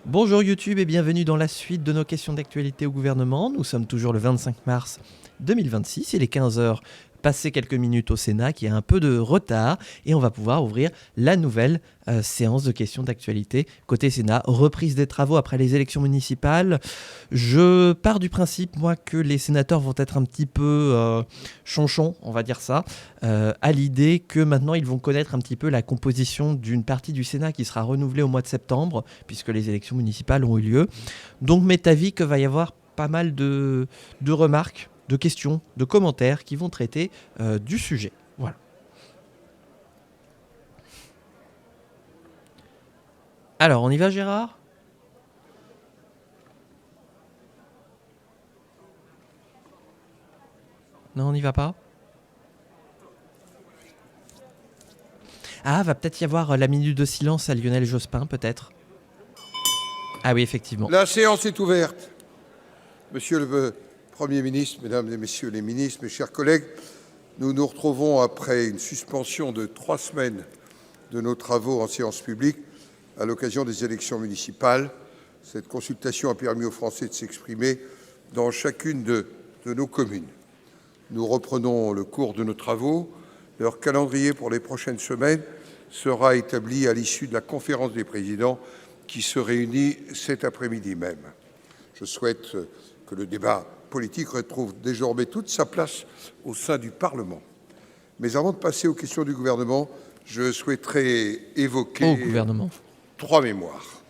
Bonjour YouTube et bienvenue dans la suite de nos questions d'actualité au gouvernement. Nous sommes toujours le 25 mars 2026, il est 15 heures, passé quelques minutes au Sénat qui a un peu de retard et on va pouvoir ouvrir la nouvelle séance de questions d'actualité côté Sénat, reprise des travaux après les élections municipales. Je pars du principe, moi, que les sénateurs vont être un petit peu chonchons, on va dire ça, à l'idée que maintenant ils vont connaître un petit peu la composition d'une partie du Sénat qui sera renouvelée au mois de septembre, puisque les élections municipales ont eu lieu. Donc m'est avis que va y avoir pas mal de remarques, de questions, de commentaires qui vont traiter du sujet. Voilà. Alors, on y va, Gérard ? Non, on n'y va pas ? Ah, va peut-être y avoir la minute de silence à Lionel Jospin, peut-être. Ah oui, effectivement. La séance est ouverte. Monsieur le Premier ministre, Mesdames et Messieurs les ministres, mes chers collègues, nous nous retrouvons après une suspension de 3 semaines de nos travaux en séance publique à l'occasion des élections municipales. Cette consultation a permis aux Français de s'exprimer dans chacune de nos communes. Nous reprenons le cours de nos travaux. Leur calendrier pour les prochaines semaines sera établi à l'issue de la conférence des présidents qui se réunit cet après-midi même. Je souhaite que le débat politique retrouve désormais toute sa place au sein du Parlement. Mais avant de passer aux questions du gouvernement, je souhaiterais évoquer 3 mémoires.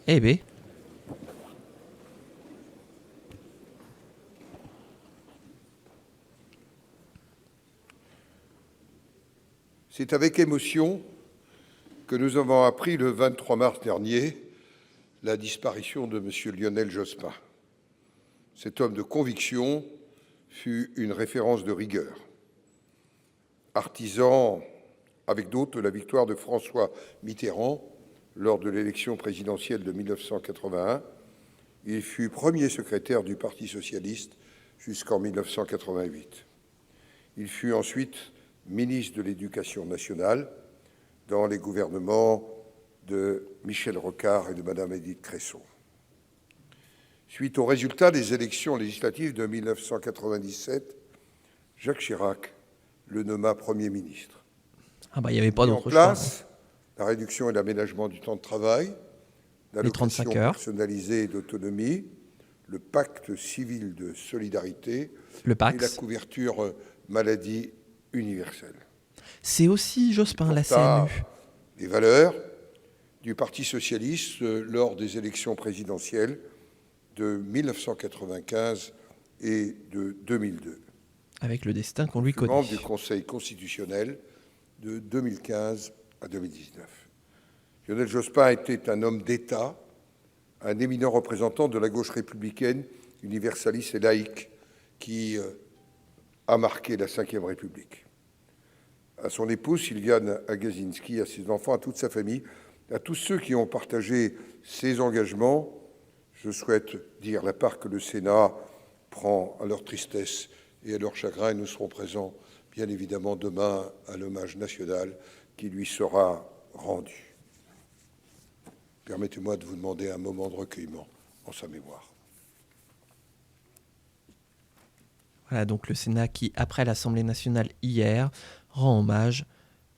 Eh bien. C'est avec émotion que nous avons appris le 23 mars dernier la disparition de M. Lionel Jospin. Cet homme de conviction fut une référence de rigueur. Artisan, avec d'autres, de la victoire de François Mitterrand lors de l'élection présidentielle de 1981, il fut premier secrétaire du Parti socialiste jusqu'en 1988. Il fut ensuite ministre de l'Éducation nationale dans les gouvernements de Michel Rocard et de Madame Édith Cresson. Suite aux résultats des élections législatives de 1997, Jacques Chirac le nomma Premier ministre. Ah bah il n'y avait pas d'autre choix. Place, la réduction et l'aménagement du temps de travail, l'allocation personnalisée d'autonomie, le pacte civil de solidarité et la couverture maladie universelle. C'est aussi Jospin, la CNU. Les valeurs du Parti socialiste lors des élections présidentielles de 1995 et de 2002. Avec le destin qu'on lui connaît. Membre du Conseil constitutionnel de 2015 à 2019. Lionel Jospin était un homme d'État, un éminent représentant de la gauche républicaine, universaliste et laïque, qui a marqué la Ve République. À son épouse, Sylviane Agacinski, à ses enfants, à toute sa famille, à tous ceux qui ont partagé ses engagements, je souhaite dire la part que le Sénat prend à leur tristesse et à leur chagrin. Et nous serons présents, bien évidemment, demain à l'hommage national qui lui sera rendu. Permettez-moi de vous demander un moment de recueillement en sa mémoire. Voilà donc le Sénat qui, après l'Assemblée nationale hier, rend hommage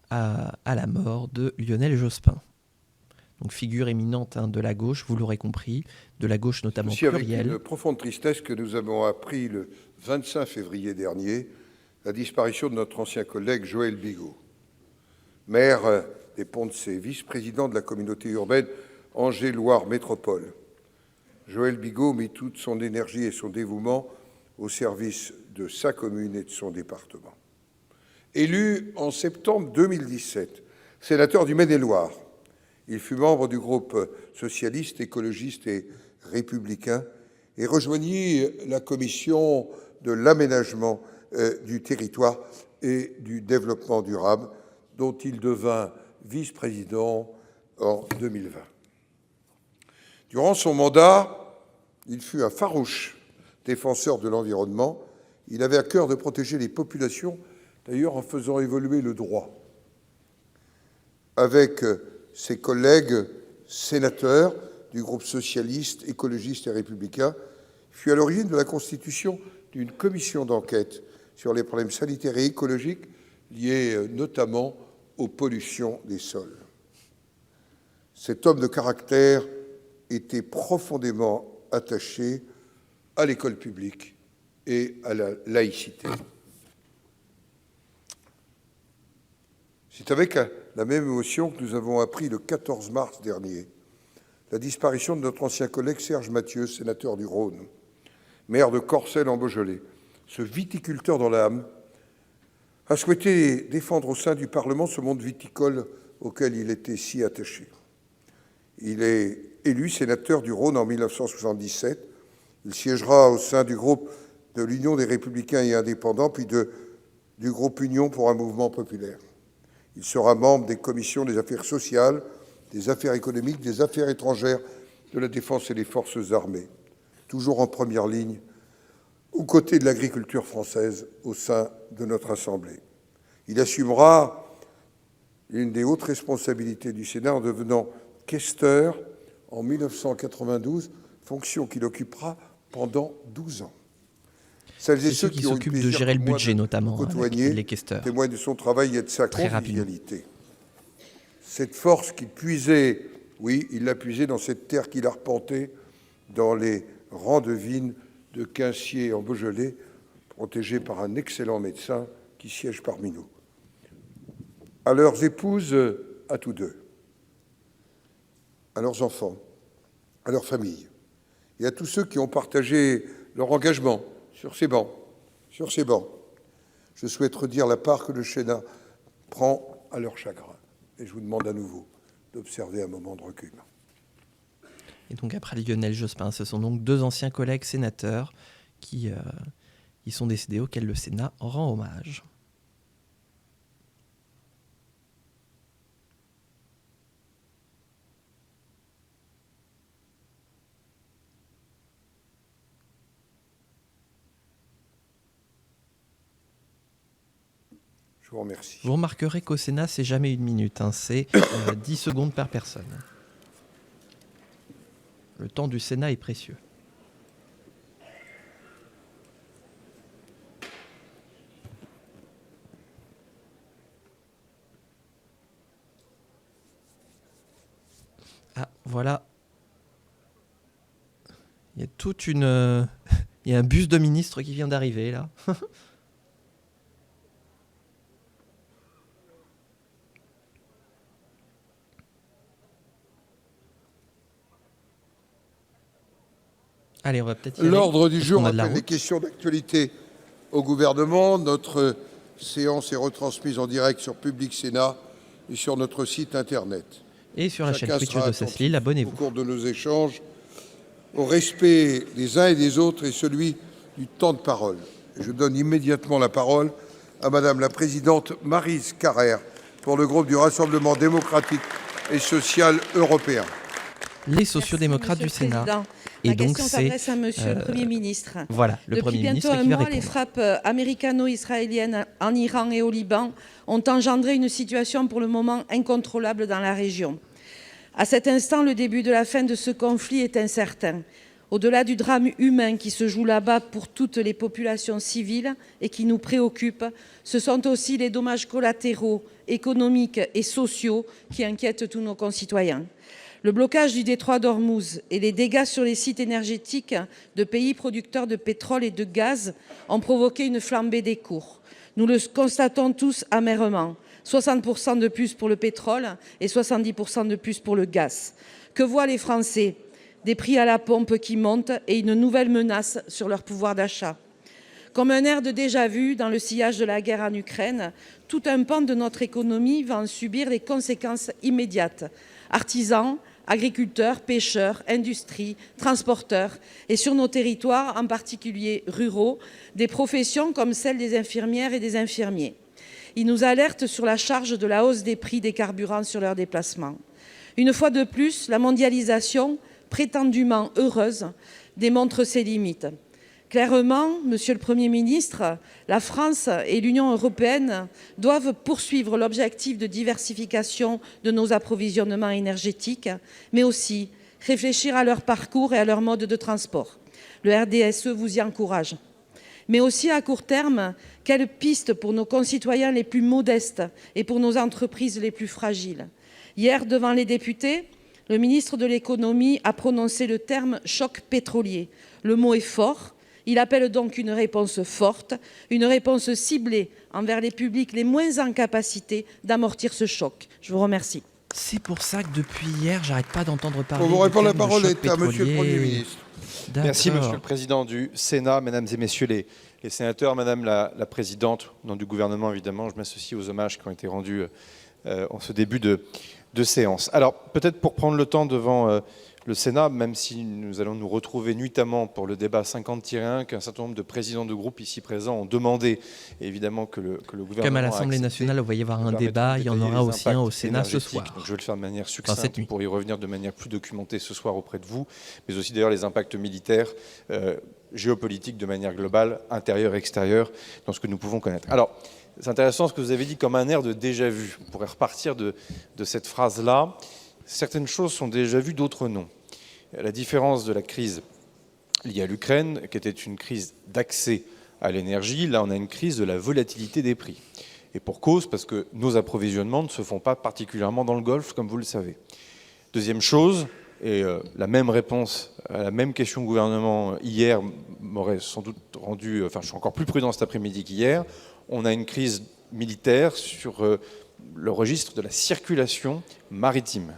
à la mort de Lionel Jospin. Donc figure éminente de la gauche, vous l'aurez compris, de la gauche notamment plurielle. C'est avec une profonde tristesse que nous avons appris le 25 février dernier la disparition de notre ancien collègue Joël Bigot, maire des Ponts-de-Cé, vice-président de la communauté urbaine Angers-Loire Métropole. Joël Bigot mit toute son énergie et son dévouement au service de sa commune et de son département. Élu en septembre 2017, sénateur du Maine-et-Loire, il fut membre du groupe socialiste, écologiste et républicain et rejoignit la commission de l'aménagement du territoire et du développement durable, dont il devint vice-président en 2020. Durant son mandat, il fut un farouche défenseur de l'environnement. Il avait à cœur de protéger les populations, d'ailleurs en faisant évoluer le droit. Avec ses collègues sénateurs du groupe socialiste, écologiste et républicain, fut à l'origine de la constitution d'une commission d'enquête sur les problèmes sanitaires et écologiques liés notamment aux pollutions des sols. Cet homme de caractère était profondément attaché à l'école publique et à la laïcité. C'est avec la même émotion que nous avons appris le 14 mars dernier la disparition de notre ancien collègue Serge Mathieu, sénateur du Rhône, maire de Corcelles en Beaujolais. Ce viticulteur dans l'âme a souhaité défendre au sein du Parlement ce monde viticole auquel il était si attaché. Il est élu sénateur du Rhône en 1977. Il siégera au sein du groupe de l'Union des Républicains et Indépendants, puis du groupe Union pour un mouvement populaire. Il sera membre des commissions des affaires sociales, des affaires économiques, des affaires étrangères, de la défense et des forces armées, toujours en première ligne, aux côtés de l'agriculture française au sein de notre Assemblée. Il assumera l'une des hautes responsabilités du Sénat en devenant questeur en 1992, fonction qu'il occupera pendant 12 ans. Celles et ceux qui s'occupent de gérer le budget, notamment, avec les questeurs, témoignent de son travail et de sa convivialité. Cette force qu'il puisait, oui, il l'a puisée dans cette terre qu'il arpentait, dans les rangs de vignes de Quincier en Beaujolais, protégé par un excellent médecin qui siège parmi nous. À leurs épouses, à tous deux, à leurs enfants, à leurs familles, et à tous ceux qui ont partagé leur engagement sur ces bancs, je souhaite redire la part que le Sénat prend à leur chagrin. Et je vous demande à nouveau d'observer un moment de recul. Et donc après Lionel Jospin, ce sont donc deux anciens collègues sénateurs qui sont décédés, auxquels le Sénat rend hommage. Je vous remercie. Vous remarquerez qu'au Sénat, c'est jamais 1 minute, hein, c'est 10 secondes par personne. Le temps du Sénat est précieux. Ah, voilà. Il y a toute une... Il y a un bus de ministre qui vient d'arriver, là. Allez, on va peut-être y aller. L'ordre du jour appelle les questions d'actualité au gouvernement. Notre séance est retransmise en direct sur Public Sénat et sur notre site internet. Et sur la chaîne Twitch de Cécile, abonnez-vous. Au cours de nos échanges, au respect des uns et des autres et celui du temps de parole. Je donne immédiatement la parole à Madame la Présidente Maryse Carrère pour le groupe du Rassemblement démocratique et social européen. Les sociodémocrates du Sénat. Et donc s'adresse à Monsieur le Premier ministre. Voilà, le Premier ministre qui va répondre. Depuis bientôt un mois, les frappes américano-israéliennes en Iran et au Liban ont engendré une situation pour le moment incontrôlable dans la région. À cet instant, le début de la fin de ce conflit est incertain. Au-delà du drame humain qui se joue là-bas pour toutes les populations civiles et qui nous préoccupe, ce sont aussi les dommages collatéraux, économiques et sociaux qui inquiètent tous nos concitoyens. Le blocage du détroit d'Ormuz et les dégâts sur les sites énergétiques de pays producteurs de pétrole et de gaz ont provoqué une flambée des cours. Nous le constatons tous amèrement. 60% de plus pour le pétrole et 70% de plus pour le gaz. Que voient les Français? Des prix à la pompe qui montent et une nouvelle menace sur leur pouvoir d'achat. Comme un air de déjà-vu dans le sillage de la guerre en Ukraine, tout un pan de notre économie va en subir les conséquences immédiates. Artisans, agriculteurs, pêcheurs, industrie, transporteurs et sur nos territoires, en particulier ruraux, des professions comme celle des infirmières et des infirmiers. Ils nous alertent sur la charge de la hausse des prix des carburants sur leurs déplacements. Une fois de plus, la mondialisation, prétendument heureuse, démontre ses limites. Clairement, Monsieur le Premier ministre, la France et l'Union européenne doivent poursuivre l'objectif de diversification de nos approvisionnements énergétiques, mais aussi réfléchir à leur parcours et à leur mode de transport. Le RDSE vous y encourage. Mais aussi à court terme, quelles pistes pour nos concitoyens les plus modestes et pour nos entreprises les plus fragiles? Hier, devant les députés, le ministre de l'économie a prononcé le terme « choc pétrolier ». Le mot est fort. Il appelle donc une réponse forte, une réponse ciblée envers les publics les moins en capacité d'amortir ce choc. Je vous remercie. C'est pour ça que depuis hier, j'arrête pas d'entendre parler. Pour vous répondre, la parole est à pétrolier. Monsieur le Premier ministre. Merci, Monsieur le Président du Sénat, Mesdames et Messieurs les sénateurs, Madame la Présidente, au nom du gouvernement, évidemment, je m'associe aux hommages qui ont été rendus en ce début de séance. Alors, peut-être pour prendre le temps devant le Sénat, même si nous allons nous retrouver nuitamment pour le débat 50-1, qu'un certain nombre de présidents de groupe ici présents ont demandé, et évidemment que le gouvernement Comme à l'Assemblée nationale, il va y avoir un débat, il y en aura aussi un au Sénat ce soir. Donc je vais le faire de manière succincte pour y revenir de manière plus documentée ce soir auprès de vous, mais aussi d'ailleurs les impacts militaires, géopolitiques de manière globale, intérieure et extérieure, dans ce que nous pouvons connaître. Alors, c'est intéressant ce que vous avez dit comme un air de déjà-vu. On pourrait repartir de cette phrase-là. Certaines choses sont déjà vues, d'autres non. La différence de la crise liée à l'Ukraine, qui était une crise d'accès à l'énergie, là on a une crise de la volatilité des prix. Et pour cause, parce que nos approvisionnements ne se font pas particulièrement dans le Golfe, comme vous le savez. Deuxième chose, et la même réponse à la même question au gouvernement hier m'aurait sans doute rendu, enfin je suis encore plus prudent cet après-midi qu'hier, on a une crise militaire sur le registre de la circulation maritime.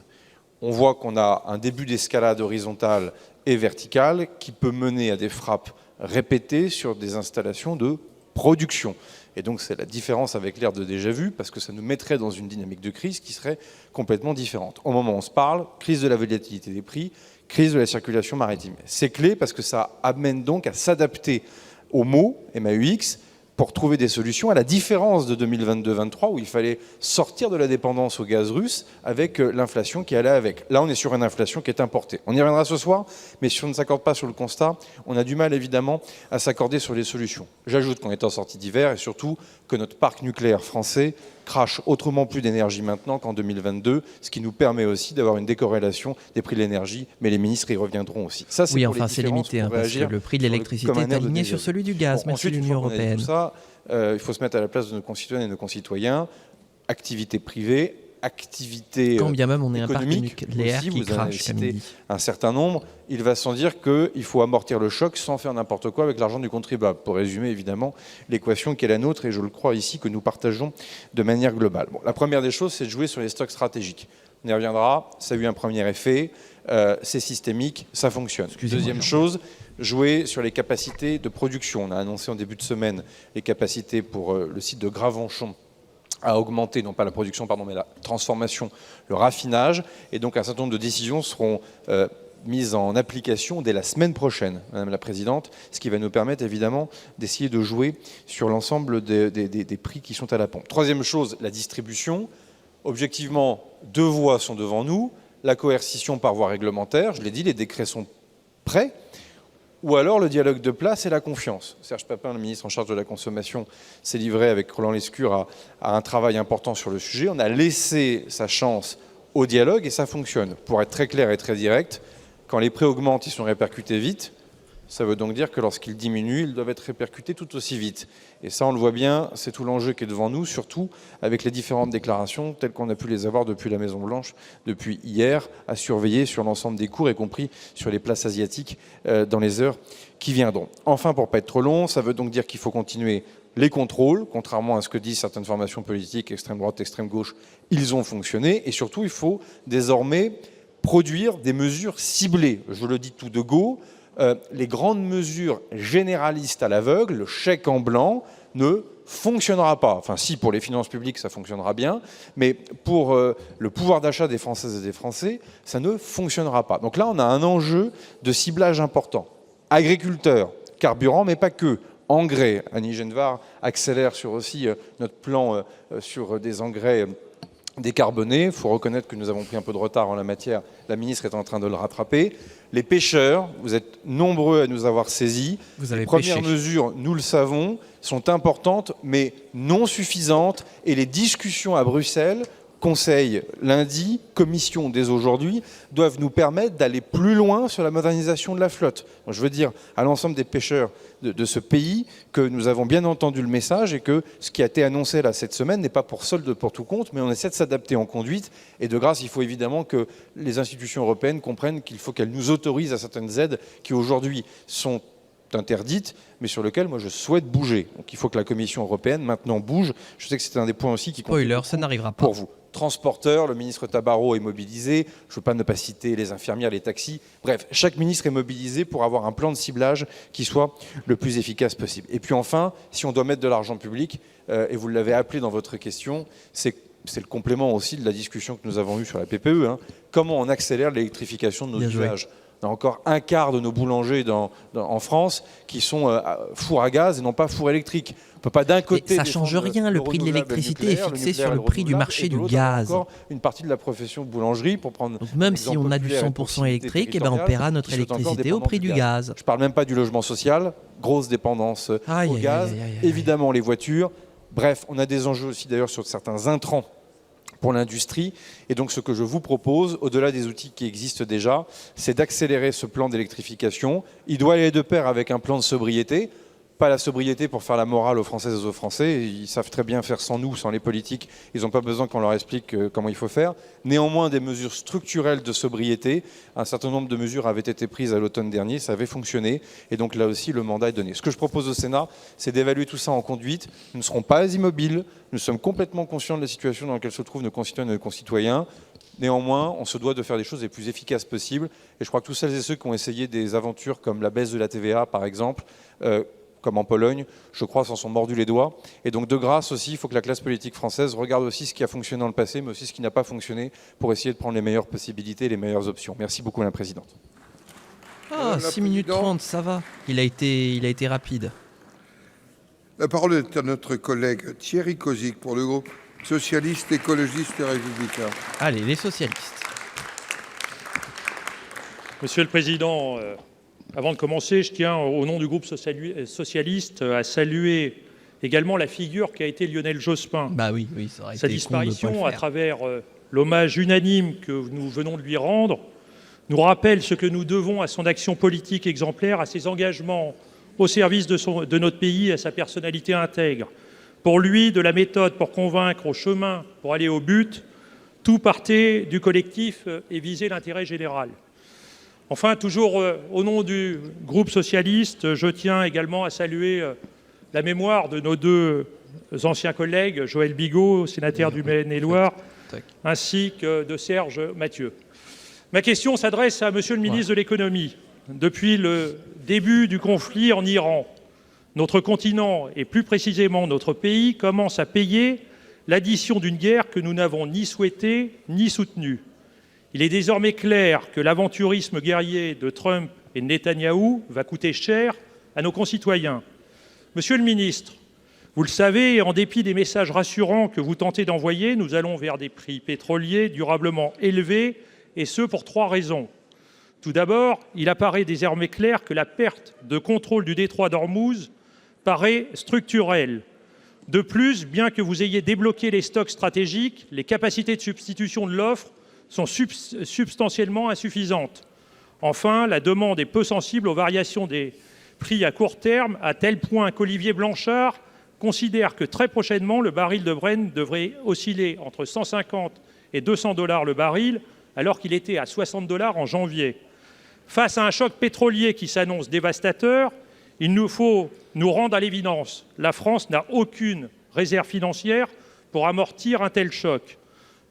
On voit qu'on a un début d'escalade horizontale et verticale qui peut mener à des frappes répétées sur des installations de production. Et donc c'est la différence avec l'ère de déjà-vu, parce que ça nous mettrait dans une dynamique de crise qui serait complètement différente. Au moment où on se parle, crise de la volatilité des prix, crise de la circulation maritime. C'est clé parce que ça amène donc à s'adapter au mot, MAUX, pour trouver des solutions, à la différence de 2022-23 où il fallait sortir de la dépendance au gaz russe avec l'inflation qui allait avec. Là, on est sur une inflation qui est importée. On y reviendra ce soir, mais si on ne s'accorde pas sur le constat, on a du mal évidemment à s'accorder sur les solutions. J'ajoute qu'on est en sortie d'hiver et surtout que notre parc nucléaire français crache autrement plus d'énergie maintenant qu'en 2022, ce qui nous permet aussi d'avoir une décorrélation des prix de l'énergie, mais les ministres y reviendront aussi. Ça, oui, enfin c'est limité, hein, parce que le prix de l'électricité est aligné sur celui du gaz, merci l'Union européenne. Tout ça, il faut se mettre à la place de nos concitoyennes et nos concitoyens. Activité privée, activité quand bien même on est un parc nucléaire qui crache, cité un certain nombre, il va sans dire qu'il faut amortir le choc sans faire n'importe quoi avec l'argent du contribuable. Pour résumer évidemment l'équation qui est la nôtre, et je le crois ici que nous partageons de manière globale. Bon, la première des choses, c'est de jouer sur les stocks stratégiques. On y reviendra, ça a eu un premier effet, c'est systémique, ça fonctionne. Deuxième chose, jouer sur les capacités de production. On a annoncé en début de semaine les capacités pour le site de Gravenchon à augmenter, non pas la production, pardon, mais la transformation, le raffinage. Et donc un certain nombre de décisions seront mises en application dès la semaine prochaine, Madame la Présidente, ce qui va nous permettre évidemment d'essayer de jouer sur l'ensemble des prix qui sont à la pompe. Troisième chose, la distribution. Objectivement, deux voies sont devant nous. La coercition par voie réglementaire, je l'ai dit, les décrets sont prêts. Ou alors le dialogue de place et la confiance. Serge Papin, le ministre en charge de la consommation, s'est livré avec Roland Lescure à un travail important sur le sujet. On a laissé sa chance au dialogue et ça fonctionne. Pour être très clair et très direct, quand les prix augmentent, ils sont répercutés vite. Ça veut donc dire que lorsqu'ils diminuent, ils doivent être répercutés tout aussi vite. Et ça, on le voit bien, c'est tout l'enjeu qui est devant nous, surtout avec les différentes déclarations telles qu'on a pu les avoir depuis la Maison-Blanche, depuis hier, à surveiller sur l'ensemble des cours, y compris sur les places asiatiques dans les heures qui viendront. Enfin, pour ne pas être trop long, ça veut donc dire qu'il faut continuer les contrôles, contrairement à ce que disent certaines formations politiques, extrême droite, extrême gauche, ils ont fonctionné. Et surtout, il faut désormais produire des mesures ciblées. Je le dis tout de go. Les grandes mesures généralistes à l'aveugle, le chèque en blanc, ne fonctionnera pas. Enfin, si, pour les finances publiques, ça fonctionnera bien, mais pour le pouvoir d'achat des Françaises et des Français, ça ne fonctionnera pas. Donc là, on a un enjeu de ciblage important. Agriculteurs, carburant, mais pas que. Engrais. Annie Genevard accélère sur aussi notre plan sur des engrais décarbonés. Il faut reconnaître que nous avons pris un peu de retard en la matière. La ministre est en train de le rattraper. Les pêcheurs, vous êtes nombreux à nous avoir saisis. Les premières mesures, nous le savons, sont importantes, mais non suffisantes. Et les discussions à Bruxelles Conseil lundi, Commission dès aujourd'hui, doivent nous permettre d'aller plus loin sur la modernisation de la flotte. Donc, je veux dire à l'ensemble des pêcheurs de ce pays que nous avons bien entendu le message et que ce qui a été annoncé là cette semaine n'est pas pour solde pour tout compte, mais on essaie de s'adapter en conduite. Et de grâce, il faut évidemment que les institutions européennes comprennent qu'il faut qu'elles nous autorisent à certaines aides qui aujourd'hui sont interdites, mais sur lesquelles moi je souhaite bouger. Donc il faut que la Commission européenne maintenant bouge. Je sais que c'est un des points aussi qui compte. Spoiler, ça n'arrivera pas. Pour vous. Transporteurs, le ministre Tabarot est mobilisé, je ne veux pas citer les infirmières, les taxis, bref, chaque ministre est mobilisé pour avoir un plan de ciblage qui soit le plus efficace possible. Et puis enfin, si on doit mettre de l'argent public, et vous l'avez appelé dans votre question, c'est le complément aussi de la discussion que nous avons eue sur la PPE, comment on accélère l'électrification de nos usages. On a encore un quart de nos boulangers en France qui sont four à gaz et non pas four électrique. On peut pas d'un côté. Ça ne change rien, le prix de l'électricité est fixé sur le prix du marché du gaz. Encore une partie de la profession boulangerie pour prendre. Donc même si on a du 100% électrique, on paiera notre électricité au prix du gaz. Je ne parle même pas du logement social, grosse dépendance au gaz, évidemment les voitures. Bref, on a des enjeux aussi d'ailleurs sur certains intrants pour l'industrie. Et donc ce que je vous propose, au-delà des outils qui existent déjà, c'est d'accélérer ce plan d'électrification. Il doit aller de pair avec un plan de sobriété. Pas la sobriété pour faire la morale aux Françaises et aux Français. Ils savent très bien faire sans nous, sans les politiques. Ils n'ont pas besoin qu'on leur explique comment il faut faire. Néanmoins, des mesures structurelles de sobriété. Un certain nombre de mesures avaient été prises à l'automne dernier. Ça avait fonctionné. Et donc là aussi, le mandat est donné. Ce que je propose au Sénat, c'est d'évaluer tout ça en conduite. Nous ne serons pas immobiles. Nous sommes complètement conscients de la situation dans laquelle se trouvent nos concitoyennes et nos concitoyens. Néanmoins, on se doit de faire des choses les plus efficaces possibles. Et je crois que tous celles et ceux qui ont essayé des aventures comme la baisse de la TVA, par exemple, comme en Pologne, je crois, s'en sont mordus les doigts. Et donc, de grâce aussi, il faut que la classe politique française regarde aussi ce qui a fonctionné dans le passé, mais aussi ce qui n'a pas fonctionné, pour essayer de prendre les meilleures possibilités, les meilleures options. Merci beaucoup, Madame la Présidente. Ah, 6 minutes 30, ça va. Il a été rapide. La parole est à notre collègue Thierry Cozic pour le groupe socialiste, écologiste et républicain. Allez, les socialistes. Monsieur le Président, avant de commencer, je tiens, au nom du groupe socialiste, à saluer également la figure qui a été Lionel Jospin. Bah oui, ça aurait Sa été disparition, con de pas le à faire. travers l'hommage unanime que nous venons de lui rendre, nous rappelle ce que nous devons à son action politique exemplaire, à ses engagements au service de notre pays, à sa personnalité intègre. Pour lui, de la méthode pour convaincre au chemin pour aller au but, tout partait du collectif et visait l'intérêt général. Enfin, toujours au nom du groupe socialiste, je tiens également à saluer la mémoire de nos deux anciens collègues, Joël Bigot, sénateur du Maine-et-Loire, ainsi que de Serge Mathieu. Ma question s'adresse à Monsieur le ministre de l'Économie. Depuis le début du conflit en Iran, notre continent, et plus précisément notre pays, commence à payer l'addition d'une guerre que nous n'avons ni souhaitée ni soutenue. Il est désormais clair que l'aventurisme guerrier de Trump et de Netanyahou va coûter cher à nos concitoyens. Monsieur le ministre, vous le savez, en dépit des messages rassurants que vous tentez d'envoyer, nous allons vers des prix pétroliers durablement élevés, et ce pour 3 raisons. Tout d'abord, il apparaît désormais clair que la perte de contrôle du détroit d'Ormuz paraît structurelle. De plus, bien que vous ayez débloqué les stocks stratégiques, les capacités de substitution de l'offre sont substantiellement insuffisantes. Enfin, la demande est peu sensible aux variations des prix à court terme, à tel point qu'Olivier Blanchard considère que très prochainement, le baril de Brent devrait osciller entre 150 et 200 $ le baril, alors qu'il était à 60 $ en janvier. Face à un choc pétrolier qui s'annonce dévastateur, il nous faut nous rendre à l'évidence. La France n'a aucune réserve financière pour amortir un tel choc.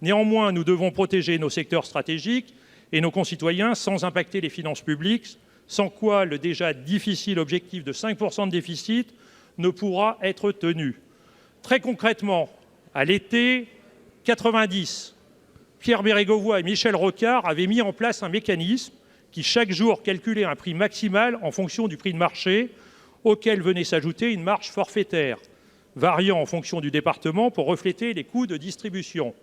Néanmoins, nous devons protéger nos secteurs stratégiques et nos concitoyens sans impacter les finances publiques, sans quoi le déjà difficile objectif de 5% de déficit ne pourra être tenu. Très concrètement, à l'été 90, Pierre Bérégovoy et Michel Rocard avaient mis en place un mécanisme qui chaque jour calculait un prix maximal en fonction du prix de marché, auquel venait s'ajouter une marge forfaitaire, variant en fonction du département pour refléter les coûts de distribution.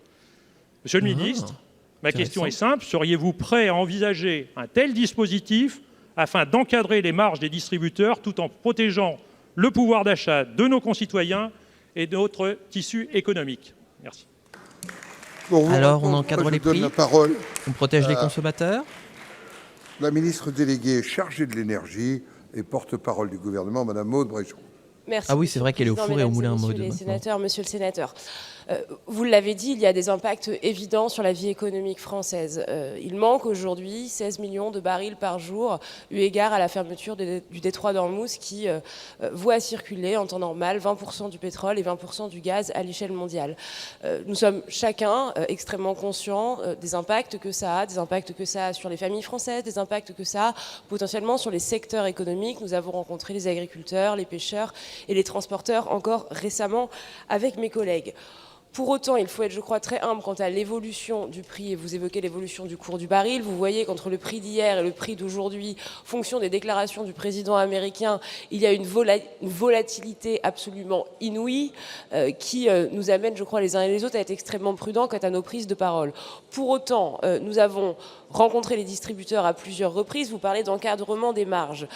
Monsieur le ministre, ma question est simple. Seriez-vous prêt à envisager un tel dispositif afin d'encadrer les marges des distributeurs tout en protégeant le pouvoir d'achat de nos concitoyens et de notre tissu économique? Merci. Alors, on encadre les prix, la parole on protège les consommateurs. la ministre déléguée chargée de l'énergie et porte-parole du gouvernement, Madame Maud Brejon. Merci. Ah oui, c'est vrai qu'elle est au four et au moulin en mode. Monsieur le sénateur, vous l'avez dit, il y a des impacts évidents sur la vie économique française. Il manque aujourd'hui 16 millions de barils par jour, eu égard à la fermeture du détroit d'Ormuz qui voit circuler en temps normal 20% du pétrole et 20% du gaz à l'échelle mondiale. Nous sommes chacun extrêmement conscients des impacts que ça a, sur les familles françaises, des impacts que ça a potentiellement sur les secteurs économiques. Nous avons rencontré les agriculteurs, les pêcheurs et les transporteurs encore récemment avec mes collègues. Pour autant, il faut être, je crois, très humble quant à l'évolution du prix, et vous évoquez l'évolution du cours du baril. Vous voyez qu'entre le prix d'hier et le prix d'aujourd'hui, fonction des déclarations du président américain, il y a une volatilité absolument inouïe qui nous amène, je crois, les uns et les autres à être extrêmement prudents quant à nos prises de parole. Pour autant, nous avons rencontré les distributeurs à plusieurs reprises. Vous parlez d'encadrement des marges.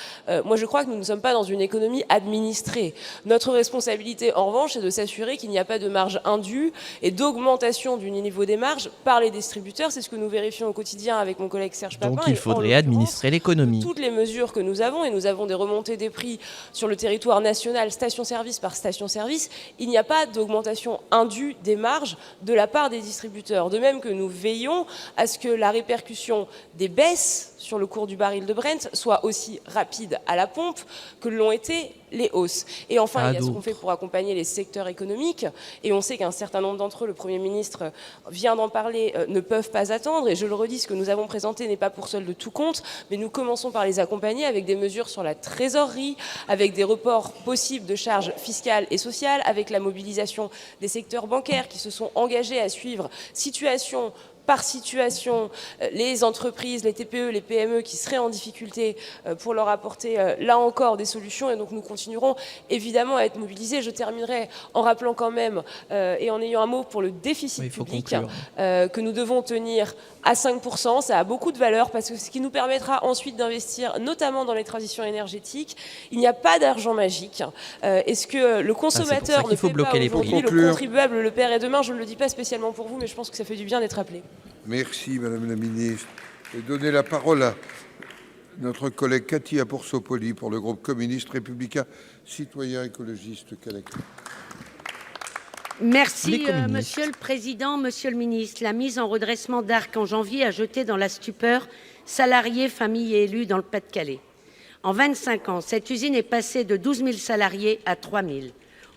Moi, je crois que nous ne sommes pas dans une économie administrée. Notre responsabilité, en revanche, c'est de s'assurer qu'il n'y a pas de marge indue et d'augmentation du niveau des marges par les distributeurs. C'est ce que nous vérifions au quotidien avec mon collègue Serge Papin. Donc il faudrait administrer l'économie. Toutes les mesures que nous avons, et nous avons des remontées des prix sur le territoire national, station-service par station-service, il n'y a pas d'augmentation indue des marges de la part des distributeurs. De même que nous veillons à ce que la répercussion des baisses sur le cours du baril de Brent soit aussi rapide à la pompe que l'ont été les hausses. Et enfin, il y a ce qu'on fait pour accompagner les secteurs économiques, et on sait qu'un certain nombre d'entre eux, le Premier ministre vient d'en parler, ne peuvent pas attendre, et je le redis, ce que nous avons présenté n'est pas pour seul de tout compte, mais nous commençons par les accompagner avec des mesures sur la trésorerie, avec des reports possibles de charges fiscales et sociales, avec la mobilisation des secteurs bancaires qui se sont engagés à suivre situation par situation les entreprises, les TPE, les PME qui seraient en difficulté pour leur apporter là encore des solutions, et donc nous continuerons évidemment à être mobilisés. Je terminerai en rappelant quand même et en ayant un mot pour le déficit public que nous devons tenir à 5%. Ça a beaucoup de valeur parce que ce qui nous permettra ensuite d'investir notamment dans les transitions énergétiques. Il n'y a pas d'argent magique. Est-ce que le consommateur ne fait pas aujourd'hui, le contribuable le paiera demain? Je ne le dis pas spécialement pour vous, mais je pense que ça fait du bien d'être appelé. Merci Madame la Ministre. Je vais donner la parole à notre collègue Cathy Apourceau-Poly pour le groupe communiste républicain citoyen écologiste Canada. Merci Monsieur le Président, Monsieur le Ministre. La mise en redressement d'Arc en janvier a jeté dans la stupeur salariés, familles et élus dans le Pas-de-Calais. En 25 ans, cette usine est passée de 12 000 salariés à 3 000.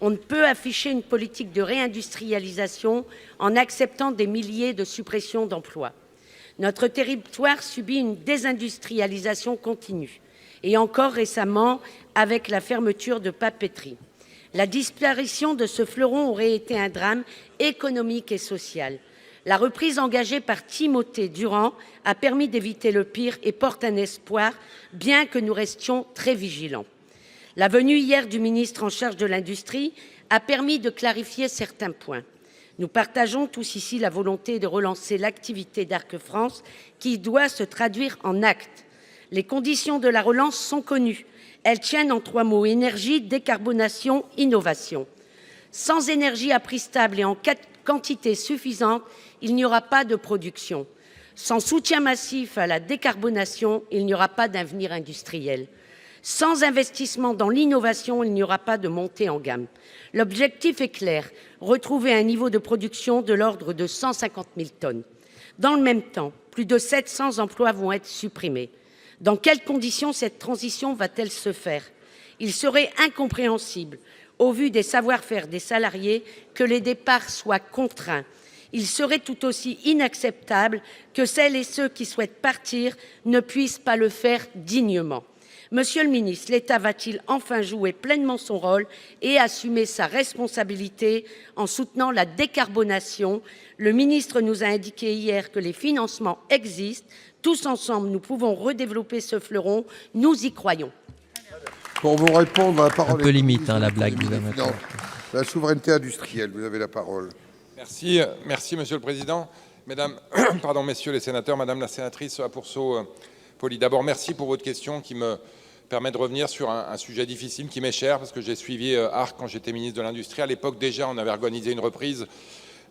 On ne peut afficher une politique de réindustrialisation en acceptant des milliers de suppressions d'emplois. Notre territoire subit une désindustrialisation continue, et encore récemment avec la fermeture de papeteries. La disparition de ce fleuron aurait été un drame économique et social. La reprise engagée par Timothée Durand a permis d'éviter le pire et porte un espoir, bien que nous restions très vigilants. La venue hier du ministre en charge de l'Industrie a permis de clarifier certains points. Nous partageons tous ici la volonté de relancer l'activité d'Arc France qui doit se traduire en actes. Les conditions de la relance sont connues. Elles tiennent en 3 mots: énergie, décarbonation, innovation. Sans énergie à prix stable et en quantité suffisante, il n'y aura pas de production. Sans soutien massif à la décarbonation, il n'y aura pas d'avenir industriel. Sans investissement dans l'innovation, il n'y aura pas de montée en gamme. L'objectif est clair, retrouver un niveau de production de l'ordre de 150 000 tonnes. Dans le même temps, plus de 700 emplois vont être supprimés. Dans quelles conditions cette transition va-t-elle se faire? Il serait incompréhensible, au vu des savoir-faire des salariés, que les départs soient contraints. Il serait tout aussi inacceptable que celles et ceux qui souhaitent partir ne puissent pas le faire dignement. Monsieur le ministre, l'État va-t-il enfin jouer pleinement son rôle et assumer sa responsabilité en soutenant la décarbonation? Le ministre nous a indiqué hier que les financements existent. Tous ensemble, nous pouvons redévelopper ce fleuron. Nous y croyons. Pour vous répondre, la parole un peu limite, la blague. La souveraineté industrielle, vous avez la parole. Merci, Monsieur le Président. Messieurs les sénateurs, Madame la sénatrice Apourceau-Poly, d'abord, merci pour votre question qui me permet de revenir sur un sujet difficile qui m'est cher, parce que j'ai suivi Arc quand j'étais ministre de l'Industrie. À l'époque, déjà, on avait organisé une reprise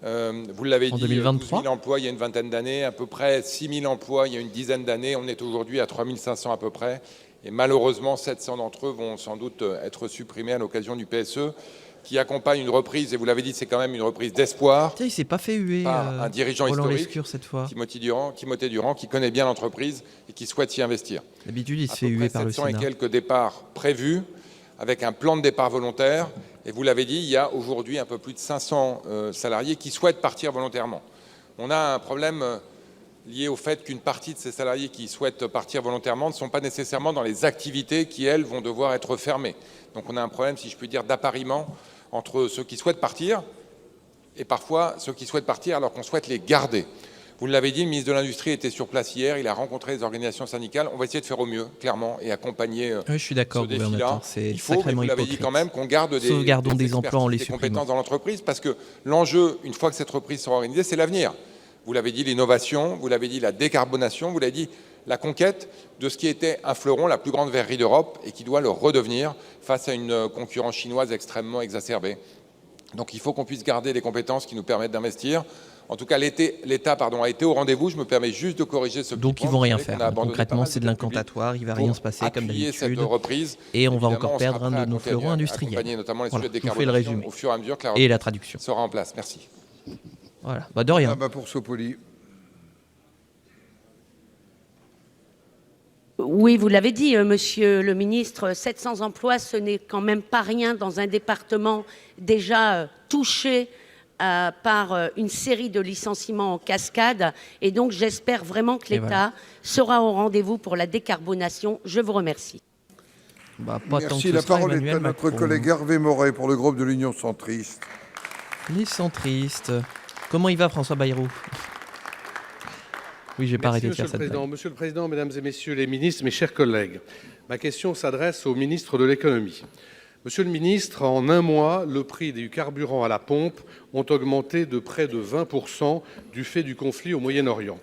Vous l'avez En dit, 2023. 12 000 emplois il y a une vingtaine d'années, à peu près 6 000 emplois il y a une dizaine d'années. On est aujourd'hui à 3 500 à peu près. Et malheureusement, 700 d'entre eux vont sans doute être supprimés à l'occasion du PSE, qui accompagne une reprise, et vous l'avez dit, c'est quand même une reprise d'espoir. Tiens, il s'est pas fait huer Par un dirigeant Roland historique, Lescure cette fois. Timothée Durand, qui connaît bien l'entreprise et qui souhaite y investir. D'habitude, il se À fait peu huer près par le 700 et Sénat. quelques départs prévus, avec un plan de départ volontaire. Et vous l'avez dit, il y a aujourd'hui un peu plus de 500 salariés qui souhaitent partir volontairement. On a un problème lié au fait qu'une partie de ces salariés qui souhaitent partir volontairement ne sont pas nécessairement dans les activités qui, elles, vont devoir être fermées. Donc on a un problème, si je puis dire, d'appariement entre ceux qui souhaitent partir et parfois ceux qui souhaitent partir alors qu'on souhaite les garder. Vous l'avez dit, le ministre de l'Industrie était sur place hier, il a rencontré les organisations syndicales. On va essayer de faire au mieux, clairement, et accompagner Oui, je suis d'accord, ce défi-là. gouvernement. C'est Il faut, mais sacrément vous l'avez dit hypocrite. quand même, qu'on garde des Sauvegardons des emplois en les expertises, des supprimant. compétences dans l'entreprise, parce que l'enjeu, une fois que cette reprise sera organisée, c'est l'avenir. Vous l'avez dit, l'innovation, vous l'avez dit, la décarbonation, vous l'avez dit, la conquête de ce qui était un fleuron, la plus grande verrerie d'Europe, et qui doit le redevenir face à une concurrence chinoise extrêmement exacerbée. Donc il faut qu'on puisse garder les compétences qui nous permettent d'investir. En tout cas, l'État a été au rendez-vous. Je me permets juste de corriger ce petit Donc ils point. vont Vous rien savez qu'on a faire. abandonné Concrètement, pas mal c'est de de public l'incantatoire. Il va pour rien se passer comme appuyer cette d'habitude. reprise. Et on va Évidemment, encore on perdre sera un prêt de à nos accompagner- fleurons industriels. accompagner notamment les Voilà, sujets de je vous fais le décarbonation résumé. au fur et à mesure que la Et reprise la traduction. sera en place. Merci. Voilà. Bah, de rien. Pour Sopoli. Oui, vous l'avez dit, monsieur le ministre, 700 emplois, ce n'est quand même pas rien dans un département déjà touché par une série de licenciements en cascade. Et donc, j'espère vraiment que Et l'État voilà. sera au rendez-vous pour la décarbonation. Je vous remercie. Bah, pas tant Merci. que La ce sera, parole est Emmanuel à notre Macron. collègue Hervé Moret pour le groupe de l'Union centriste. Les centristes. Comment il va, François Bayrou? Oui, j'ai pas arrêté de faire cette blague. Monsieur le Président, Mesdames et Messieurs les ministres, mes chers collègues, ma question s'adresse au ministre de l'économie. Monsieur le ministre, en un mois, le prix du carburant à la pompe ont augmenté de près de 20% du fait du conflit au Moyen-Orient.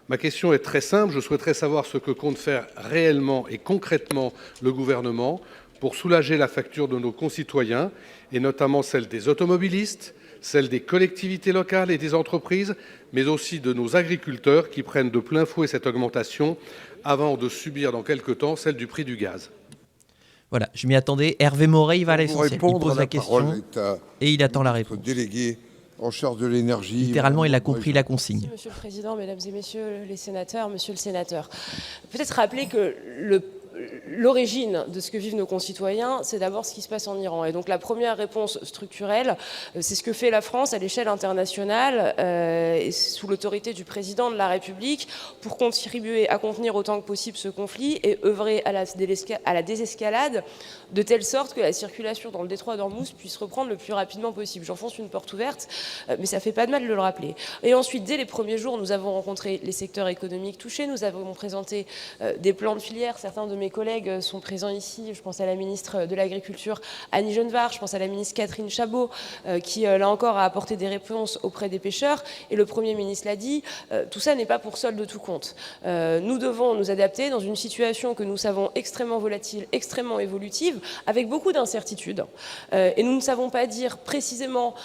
Ma question est très simple, je souhaiterais savoir ce que compte faire réellement et concrètement le gouvernement pour soulager la facture de nos concitoyens, et notamment celle des automobilistes, celle des collectivités locales et des entreprises, mais aussi de nos agriculteurs qui prennent de plein fouet cette augmentation avant de subir dans quelques temps celle du prix du gaz. Voilà, je m'y attendais. Hervé Moret, il va à Pour l'essentiel. Il répondre, pose la parole question est à et il attend la notre réponse. délégué en charge de l'énergie. Littéralement, il a Madame compris Brejant. la consigne. Merci, Monsieur le Président, Mesdames et Messieurs les sénateurs, Monsieur le Sénateur. Peut-être rappeler que l'origine de ce que vivent nos concitoyens, c'est d'abord ce qui se passe en Iran. Et donc la première réponse structurelle, c'est ce que fait la France à l'échelle internationale, et sous l'autorité du président de la République, pour contribuer à contenir autant que possible ce conflit et œuvrer à la désescalade, de telle sorte que la circulation dans le détroit d'Ormuz puisse reprendre le plus rapidement possible. J'enfonce une porte ouverte, mais ça fait pas de mal de le rappeler. Et ensuite, dès les premiers jours, nous avons rencontré les secteurs économiques touchés, nous avons présenté des plans de filière. Certains de mes collègues sont présents ici. Je pense à la ministre de l'Agriculture, Annie Genevard. Je pense à la ministre Catherine Chabot, qui, là encore, a apporté des réponses auprès des pêcheurs. Et le Premier ministre l'a dit, tout ça n'est pas pour solde de tout compte. Nous devons nous adapter dans une situation que nous savons extrêmement volatile, extrêmement évolutive, avec beaucoup d'incertitudes. Et nous ne savons pas dire précisément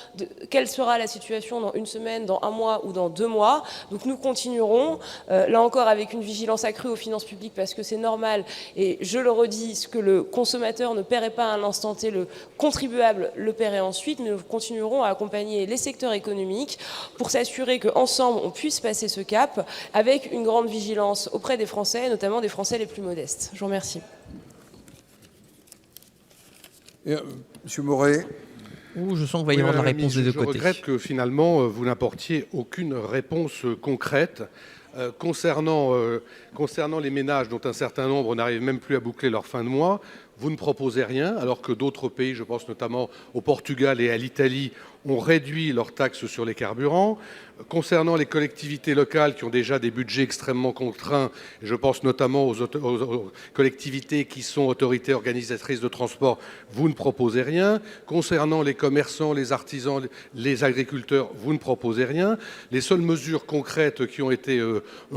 quelle sera la situation dans une semaine, dans un mois ou dans 2 mois. Donc nous continuerons, là encore, avec une vigilance accrue aux finances publiques, parce que c'est normal. Et je le redis, ce que le consommateur ne paierait pas à l'instant T, le contribuable le paierait ensuite. Nous continuerons à accompagner les secteurs économiques pour s'assurer qu'ensemble, on puisse passer ce cap avec une grande vigilance auprès des Français, notamment des Français les plus modestes. Je vous remercie. Monsieur Moret. Ouh, je sens qu'il va y avoir de la réponse des deux côtés. Je regrette que finalement vous n'apportiez aucune réponse concrète concernant les ménages dont un certain nombre n'arrivent même plus à boucler leur fin de mois. Vous ne proposez rien, alors que d'autres pays, je pense notamment au Portugal et à l'Italie, ont réduit leurs taxes sur les carburants. Concernant les collectivités locales qui ont déjà des budgets extrêmement contraints, je pense notamment aux collectivités qui sont autorités organisatrices de transport, vous ne proposez rien. Concernant les commerçants, les artisans, les agriculteurs, vous ne proposez rien. Les seules mesures concrètes qui ont été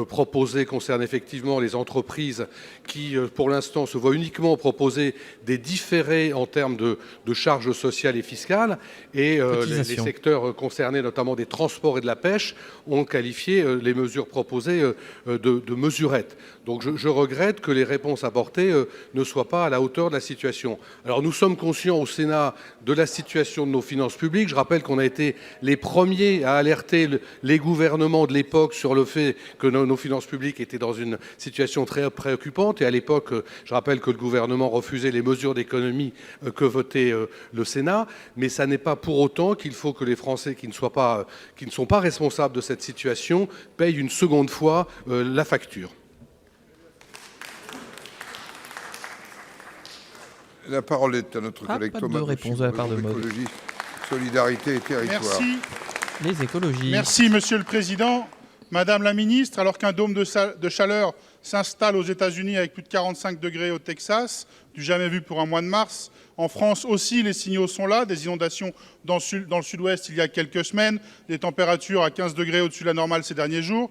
proposées concernent effectivement les entreprises qui, pour l'instant, se voient uniquement proposer proposé des différés en termes de charges sociales et fiscales, et les secteurs concernés, notamment des transports et de la pêche, ont qualifié les mesures proposées de mesurettes. Donc je regrette que les réponses apportées ne soient pas à la hauteur de la situation. Alors nous sommes conscients au Sénat de la situation de nos finances publiques. Je rappelle qu'on a été les premiers à alerter les gouvernements de l'époque sur le fait que nos finances publiques étaient dans une situation très préoccupante. Et à l'époque, je rappelle que le gouvernement refusait les mesures d'économie que votait le Sénat. Mais ça n'est pas pour autant qu'il faut que les Français qui ne sont pas responsables de cette situation payent une seconde fois la facture. La parole est à notre collègue Thomas de réponse de la part de Écologie, Solidarité et Territoire. Merci. Les écologies. Merci, Monsieur le Président. Madame la Ministre, alors qu'un dôme de chaleur s'installe aux États-Unis avec plus de 45 degrés au Texas, du jamais vu pour un mois de mars, en France aussi, les signaux sont là. Des inondations dans le sud-ouest il y a quelques semaines, des températures à 15 degrés au-dessus de la normale ces derniers jours.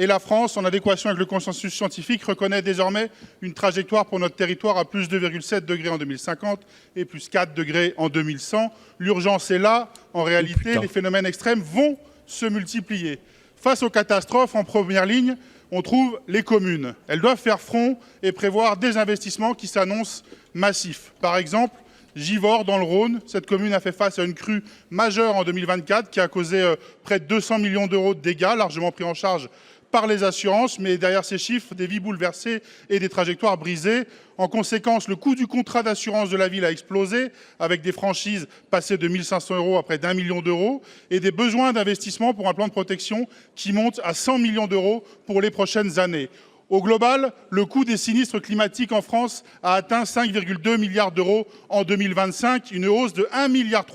Et la France, en adéquation avec le consensus scientifique, reconnaît désormais une trajectoire pour notre territoire à plus 2,7 degrés en 2050 et plus 4 degrés en 2100. L'urgence est là. En réalité, les phénomènes extrêmes vont se multiplier. Face aux catastrophes, en première ligne, on trouve les communes. Elles doivent faire front et prévoir des investissements qui s'annoncent massifs. Par exemple, Givors, dans le Rhône, cette commune a fait face à une crue majeure en 2024 qui a causé près de 200 millions d'euros de dégâts, largement pris en charge par les assurances, mais derrière ces chiffres, des vies bouleversées et des trajectoires brisées. En conséquence, le coût du contrat d'assurance de la ville a explosé, avec des franchises passées de 1 500 € à près d'1 million d'euros, et des besoins d'investissement pour un plan de protection qui monte à 100 millions d'euros pour les prochaines années. Au global, le coût des sinistres climatiques en France a atteint 5,2 milliards d'euros en 2025, une hausse de 1,3 milliard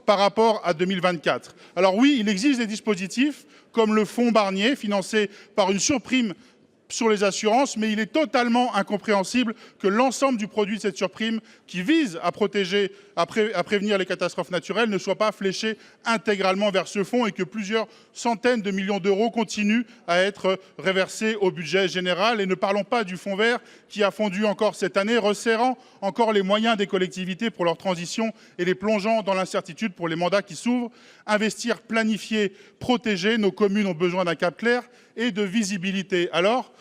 par rapport à 2024. Alors oui, il existe des dispositifs comme le fonds Barnier, financé par une surprime sur les assurances, mais il est totalement incompréhensible que l'ensemble du produit de cette surprime, qui vise à protéger, à prévenir les catastrophes naturelles, ne soit pas fléché intégralement vers ce fonds et que plusieurs centaines de millions d'euros continuent à être reversés au budget général. Et ne parlons pas du fonds vert qui a fondu encore cette année, resserrant encore les moyens des collectivités pour leur transition et les plongeant dans l'incertitude pour les mandats qui s'ouvrent. Investir, planifier, protéger, nos communes ont besoin d'un cap clair et de visibilité. Alors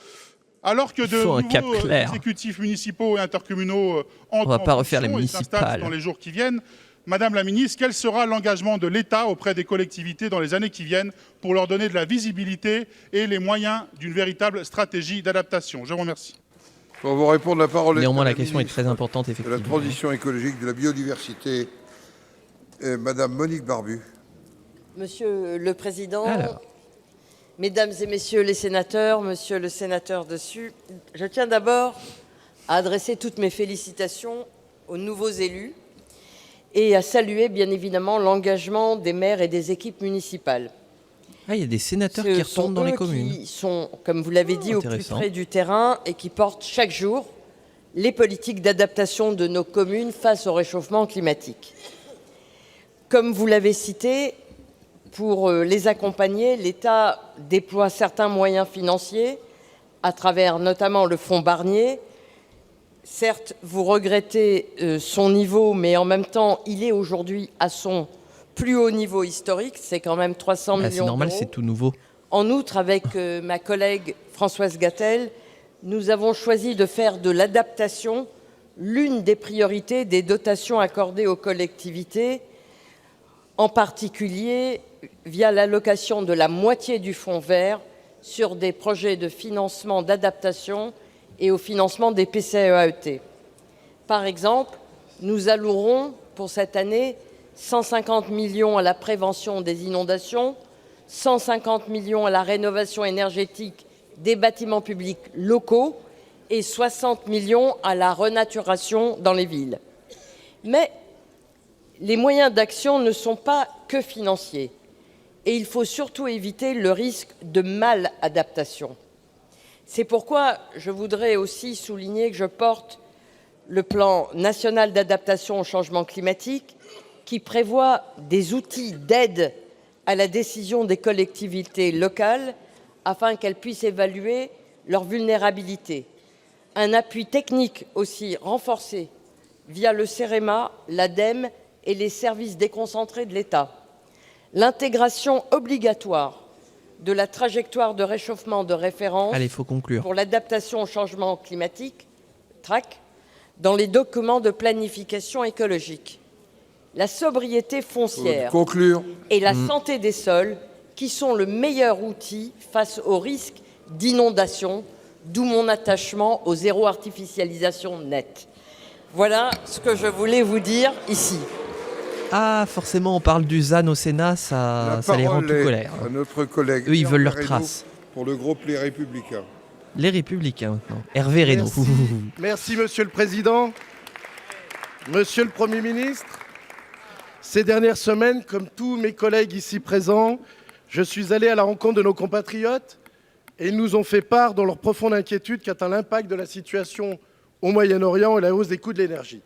que de nouveaux exécutifs municipaux et intercommunaux entrent en fonction et s'installent dans les jours qui viennent, Madame la Ministre, quel sera l'engagement de l'État auprès des collectivités dans les années qui viennent pour leur donner de la visibilité et les moyens d'une véritable stratégie d'adaptation? Je vous remercie. Pour vous répondre, la parole est Néanmoins, à la question est très importante, effectivement. de la transition écologique, de la biodiversité, Madame Monique Barbu. Monsieur le Président, Mesdames et Messieurs les sénateurs, Monsieur le sénateur Dessus, je tiens d'abord à adresser toutes mes félicitations aux nouveaux élus et à saluer bien évidemment l'engagement des maires et des équipes municipales. Ah, il y a des sénateurs qui retournent dans les communes. Qui sont, comme vous l'avez dit, au plus près du terrain et qui portent chaque jour les politiques d'adaptation de nos communes face au réchauffement climatique. Comme vous l'avez cité, pour les accompagner, l'État déploie certains moyens financiers à travers notamment le fonds Barnier. Certes, vous regrettez son niveau, mais en même temps, il est aujourd'hui à son plus haut niveau historique. C'est quand même 300 millions d'euros. C'est normal, c'est tout nouveau. En outre, avec ma collègue Françoise Gatel, nous avons choisi de faire de l'adaptation l'une des priorités des dotations accordées aux collectivités, en particulier via l'allocation de la moitié du fonds vert sur des projets de financement d'adaptation et au financement des PCAET. Par exemple, nous allouerons pour cette année 150 millions à la prévention des inondations, 150 millions à la rénovation énergétique des bâtiments publics locaux et 60 millions à la renaturation dans les villes. Mais les moyens d'action ne sont pas que financiers et il faut surtout éviter le risque de maladaptation. C'est pourquoi je voudrais aussi souligner que je porte le plan national d'adaptation au changement climatique qui prévoit des outils d'aide à la décision des collectivités locales afin qu'elles puissent évaluer leur vulnérabilité. Un appui technique aussi renforcé via le CEREMA, l'ADEME et les services déconcentrés de l'État. L'intégration obligatoire de la trajectoire de réchauffement de référence Allez, faut conclure. pour l'adaptation au changement climatique, TRAC, dans les documents de planification écologique. La sobriété foncière Conclure. et la santé des sols qui sont le meilleur outil face au risque d'inondation, d'où mon attachement au zéro artificialisation nette. Voilà ce que je voulais vous dire ici. Ah, forcément, on parle du ZAN au Sénat, ça les rend tout colère. À notre collègue. Eux, ils veulent Hervé leur Reynaud trace. Pour le groupe Les Républicains. Les Républicains maintenant. Hervé Reynaud. Merci, Monsieur le Président. Monsieur le Premier ministre, ces dernières semaines, comme tous mes collègues ici présents, je suis allé à la rencontre de nos compatriotes et ils nous ont fait part de leur profonde inquiétude quant à l'impact de la situation au Moyen-Orient et la hausse des coûts de l'énergie.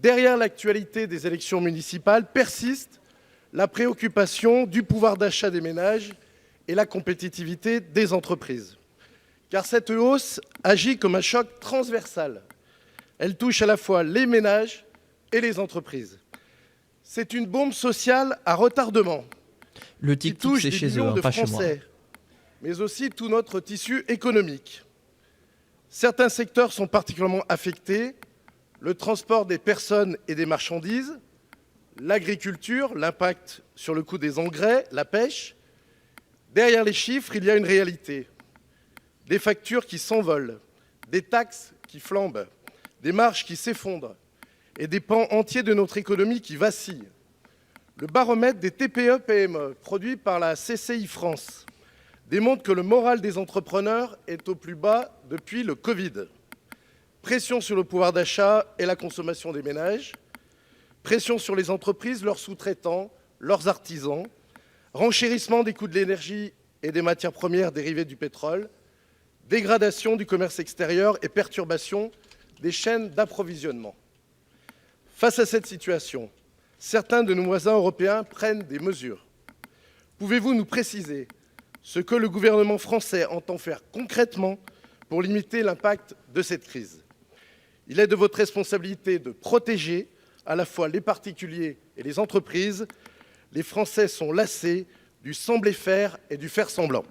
Derrière l'actualité des élections municipales persiste la préoccupation du pouvoir d'achat des ménages et la compétitivité des entreprises. Car cette hausse agit comme un choc transversal. Elle touche à la fois les ménages et les entreprises. C'est une bombe sociale à retardement Le qui tic-tic, touche c'est des chez eux, millions hein, de pas chez moi. Français, mais aussi tout notre tissu économique. Certains secteurs sont particulièrement affectés, le transport des personnes et des marchandises, l'agriculture, l'impact sur le coût des engrais, la pêche. Derrière les chiffres, il y a une réalité. Des factures qui s'envolent, des taxes qui flambent, des marges qui s'effondrent et des pans entiers de notre économie qui vacillent. Le baromètre des TPE-PME produit par la CCI France démontre que le moral des entrepreneurs est au plus bas depuis le Covid. Pression sur le pouvoir d'achat et la consommation des ménages, pression sur les entreprises, leurs sous-traitants, leurs artisans, renchérissement des coûts de l'énergie et des matières premières dérivées du pétrole, dégradation du commerce extérieur et perturbation des chaînes d'approvisionnement. Face à cette situation, certains de nos voisins européens prennent des mesures. Pouvez-vous nous préciser ce que le gouvernement français entend faire concrètement pour limiter l'impact de cette crise? Il est de votre responsabilité de protéger à la fois les particuliers et les entreprises. Les Français sont lassés du sembler-faire et du faire-semblant.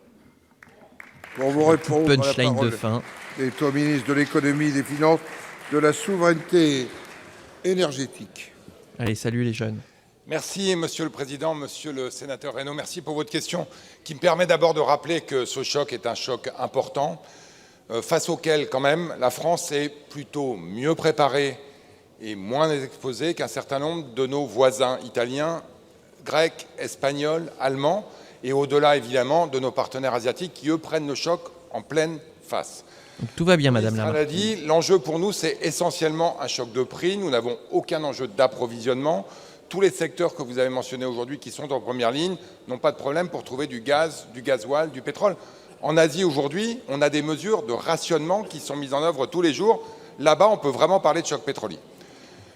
Pour vous répondre, Punchline de fin. est au ministre de l'Économie, des Finances, de la Souveraineté énergétique. Allez, salut les jeunes. Merci, Monsieur le Président, Monsieur le Sénateur Reynaud. Merci pour votre question qui me permet d'abord de rappeler que ce choc est un choc important, face auquel, quand même, la France est plutôt mieux préparée et moins exposée qu'un certain nombre de nos voisins italiens, grecs, espagnols, allemands, et au-delà, évidemment, de nos partenaires asiatiques qui, eux, prennent le choc en pleine face. Donc, tout va bien, Madame la Marquise. Dit, l'enjeu pour nous, c'est essentiellement un choc de prix. Nous n'avons aucun enjeu d'approvisionnement. Tous les secteurs que vous avez mentionnés aujourd'hui qui sont en première ligne n'ont pas de problème pour trouver du gaz, du gasoil, du pétrole. En Asie, aujourd'hui, on a des mesures de rationnement qui sont mises en œuvre tous les jours. Là-bas, on peut vraiment parler de choc pétrolier.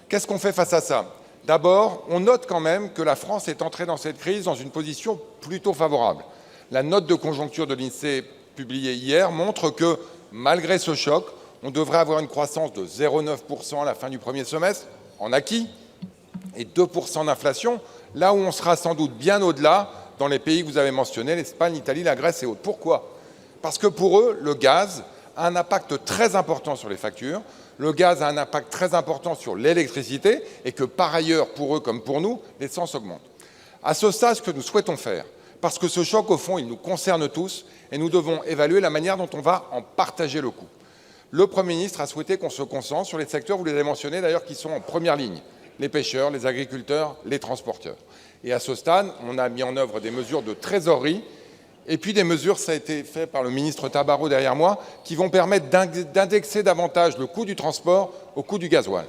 Qu'est-ce qu'on fait face à ça? D'abord, on note quand même que la France est entrée dans cette crise dans une position plutôt favorable. La note de conjoncture de l'INSEE publiée hier montre que, malgré ce choc, on devrait avoir une croissance de 0,9% à la fin du premier semestre en acquis et 2% d'inflation, là où on sera sans doute bien au-delà dans les pays que vous avez mentionnés, l'Espagne, l'Italie, la Grèce et autres. Pourquoi? Parce que pour eux, le gaz a un impact très important sur les factures, le gaz a un impact très important sur l'électricité et que par ailleurs, pour eux comme pour nous, l'essence augmente. À ce stade, ce que nous souhaitons faire, parce que ce choc, au fond, il nous concerne tous et nous devons évaluer la manière dont on va en partager le coût. Le Premier ministre a souhaité qu'on se concentre sur les secteurs, vous les avez mentionnés d'ailleurs, qui sont en première ligne, les pêcheurs, les agriculteurs, les transporteurs. Et à ce stade, on a mis en œuvre des mesures de trésorerie et puis des mesures, ça a été fait par le ministre Tabarot derrière moi, qui vont permettre d'indexer davantage le coût du transport au coût du gasoil.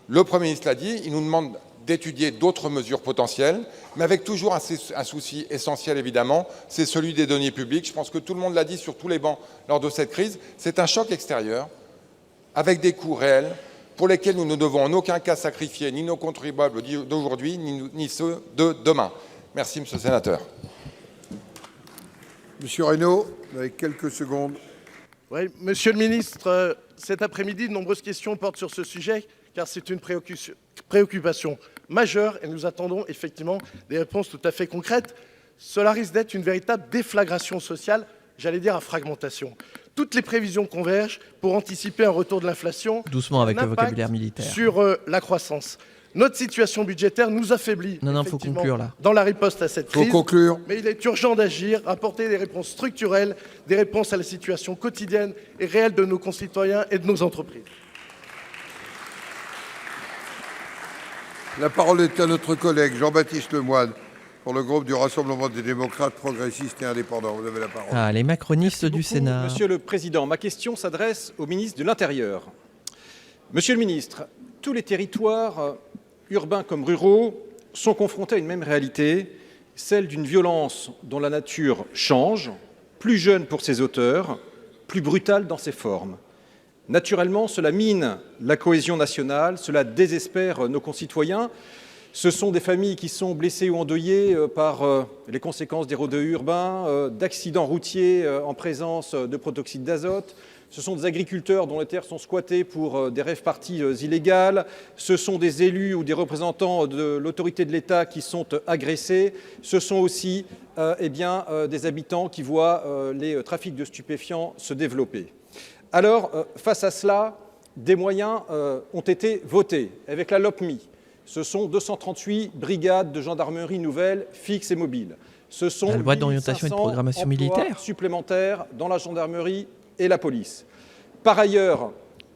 Le Premier ministre l'a dit, il nous demande d'étudier d'autres mesures potentielles, mais avec toujours un souci essentiel évidemment, c'est celui des deniers publics. Je pense que tout le monde l'a dit sur tous les bancs lors de cette crise, c'est un choc extérieur avec des coûts réels pour lesquels nous ne devons en aucun cas sacrifier ni nos contribuables d'aujourd'hui, ni ceux de demain. Merci, Monsieur le Sénateur. Monsieur Reynaud, avec quelques secondes. Oui, Monsieur le ministre, cet après-midi, de nombreuses questions portent sur ce sujet car c'est une préoccupation majeure et nous attendons effectivement des réponses tout à fait concrètes. Cela risque d'être une véritable déflagration sociale, j'allais dire à fragmentation. Toutes les prévisions convergent pour anticiper un retour de l'inflation. Doucement avec le vocabulaire militaire. Sur la croissance. Notre situation budgétaire nous affaiblit faut conclure, là. dans la riposte à cette crise. Faut conclure. Mais il est urgent d'agir, apporter des réponses structurelles, des réponses à la situation quotidienne et réelle de nos concitoyens et de nos entreprises. La parole est à notre collègue Jean-Baptiste Lemoyne pour le groupe du Rassemblement des démocrates progressistes et indépendants. Vous avez la parole. Les macronistes du Sénat. Monsieur le Président, ma question s'adresse au ministre de l'Intérieur. Monsieur le ministre, tous les territoires, urbains comme ruraux, sont confrontés à une même réalité, celle d'une violence dont la nature change, plus jeune pour ses auteurs, plus brutale dans ses formes. Naturellement, cela mine la cohésion nationale, cela désespère nos concitoyens. Ce sont des familles qui sont blessées ou endeuillées par les conséquences des rodéos urbains, d'accidents routiers en présence de protoxyde d'azote. Ce sont des agriculteurs dont les terres sont squattées pour des rave-parties illégales. Ce sont des élus ou des représentants de l'autorité de l'État qui sont agressés. Ce sont aussi des habitants qui voient les trafics de stupéfiants se développer. Alors, face à cela, des moyens ont été votés avec la LOPMI. Ce sont 238 brigades de gendarmerie nouvelles, fixes et mobiles. Ce sont la loi d'orientation et de programmation militaire supplémentaires dans la gendarmerie et la police. Par ailleurs,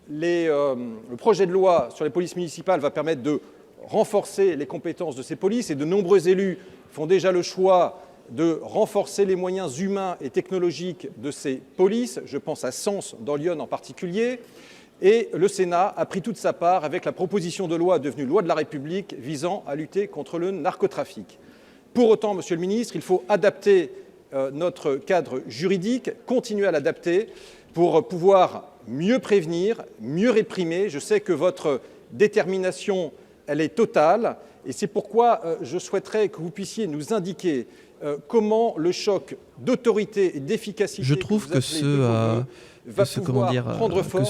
le projet de loi sur les polices municipales va permettre de renforcer les compétences de ces polices et de nombreux élus font déjà le choix de renforcer les moyens humains et technologiques de ces polices. Je pense à Sens, dans l'Yonne en particulier. Et le Sénat a pris toute sa part avec la proposition de loi devenue loi de la République visant à lutter contre le narcotrafic. Pour autant, Monsieur le ministre, il faut adapter notre cadre juridique, continuer à l'adapter pour pouvoir mieux prévenir, mieux réprimer. Je sais que votre détermination, elle est totale et c'est pourquoi je souhaiterais que vous puissiez nous indiquer comment le choc d'autorité et d'efficacité je trouve que ce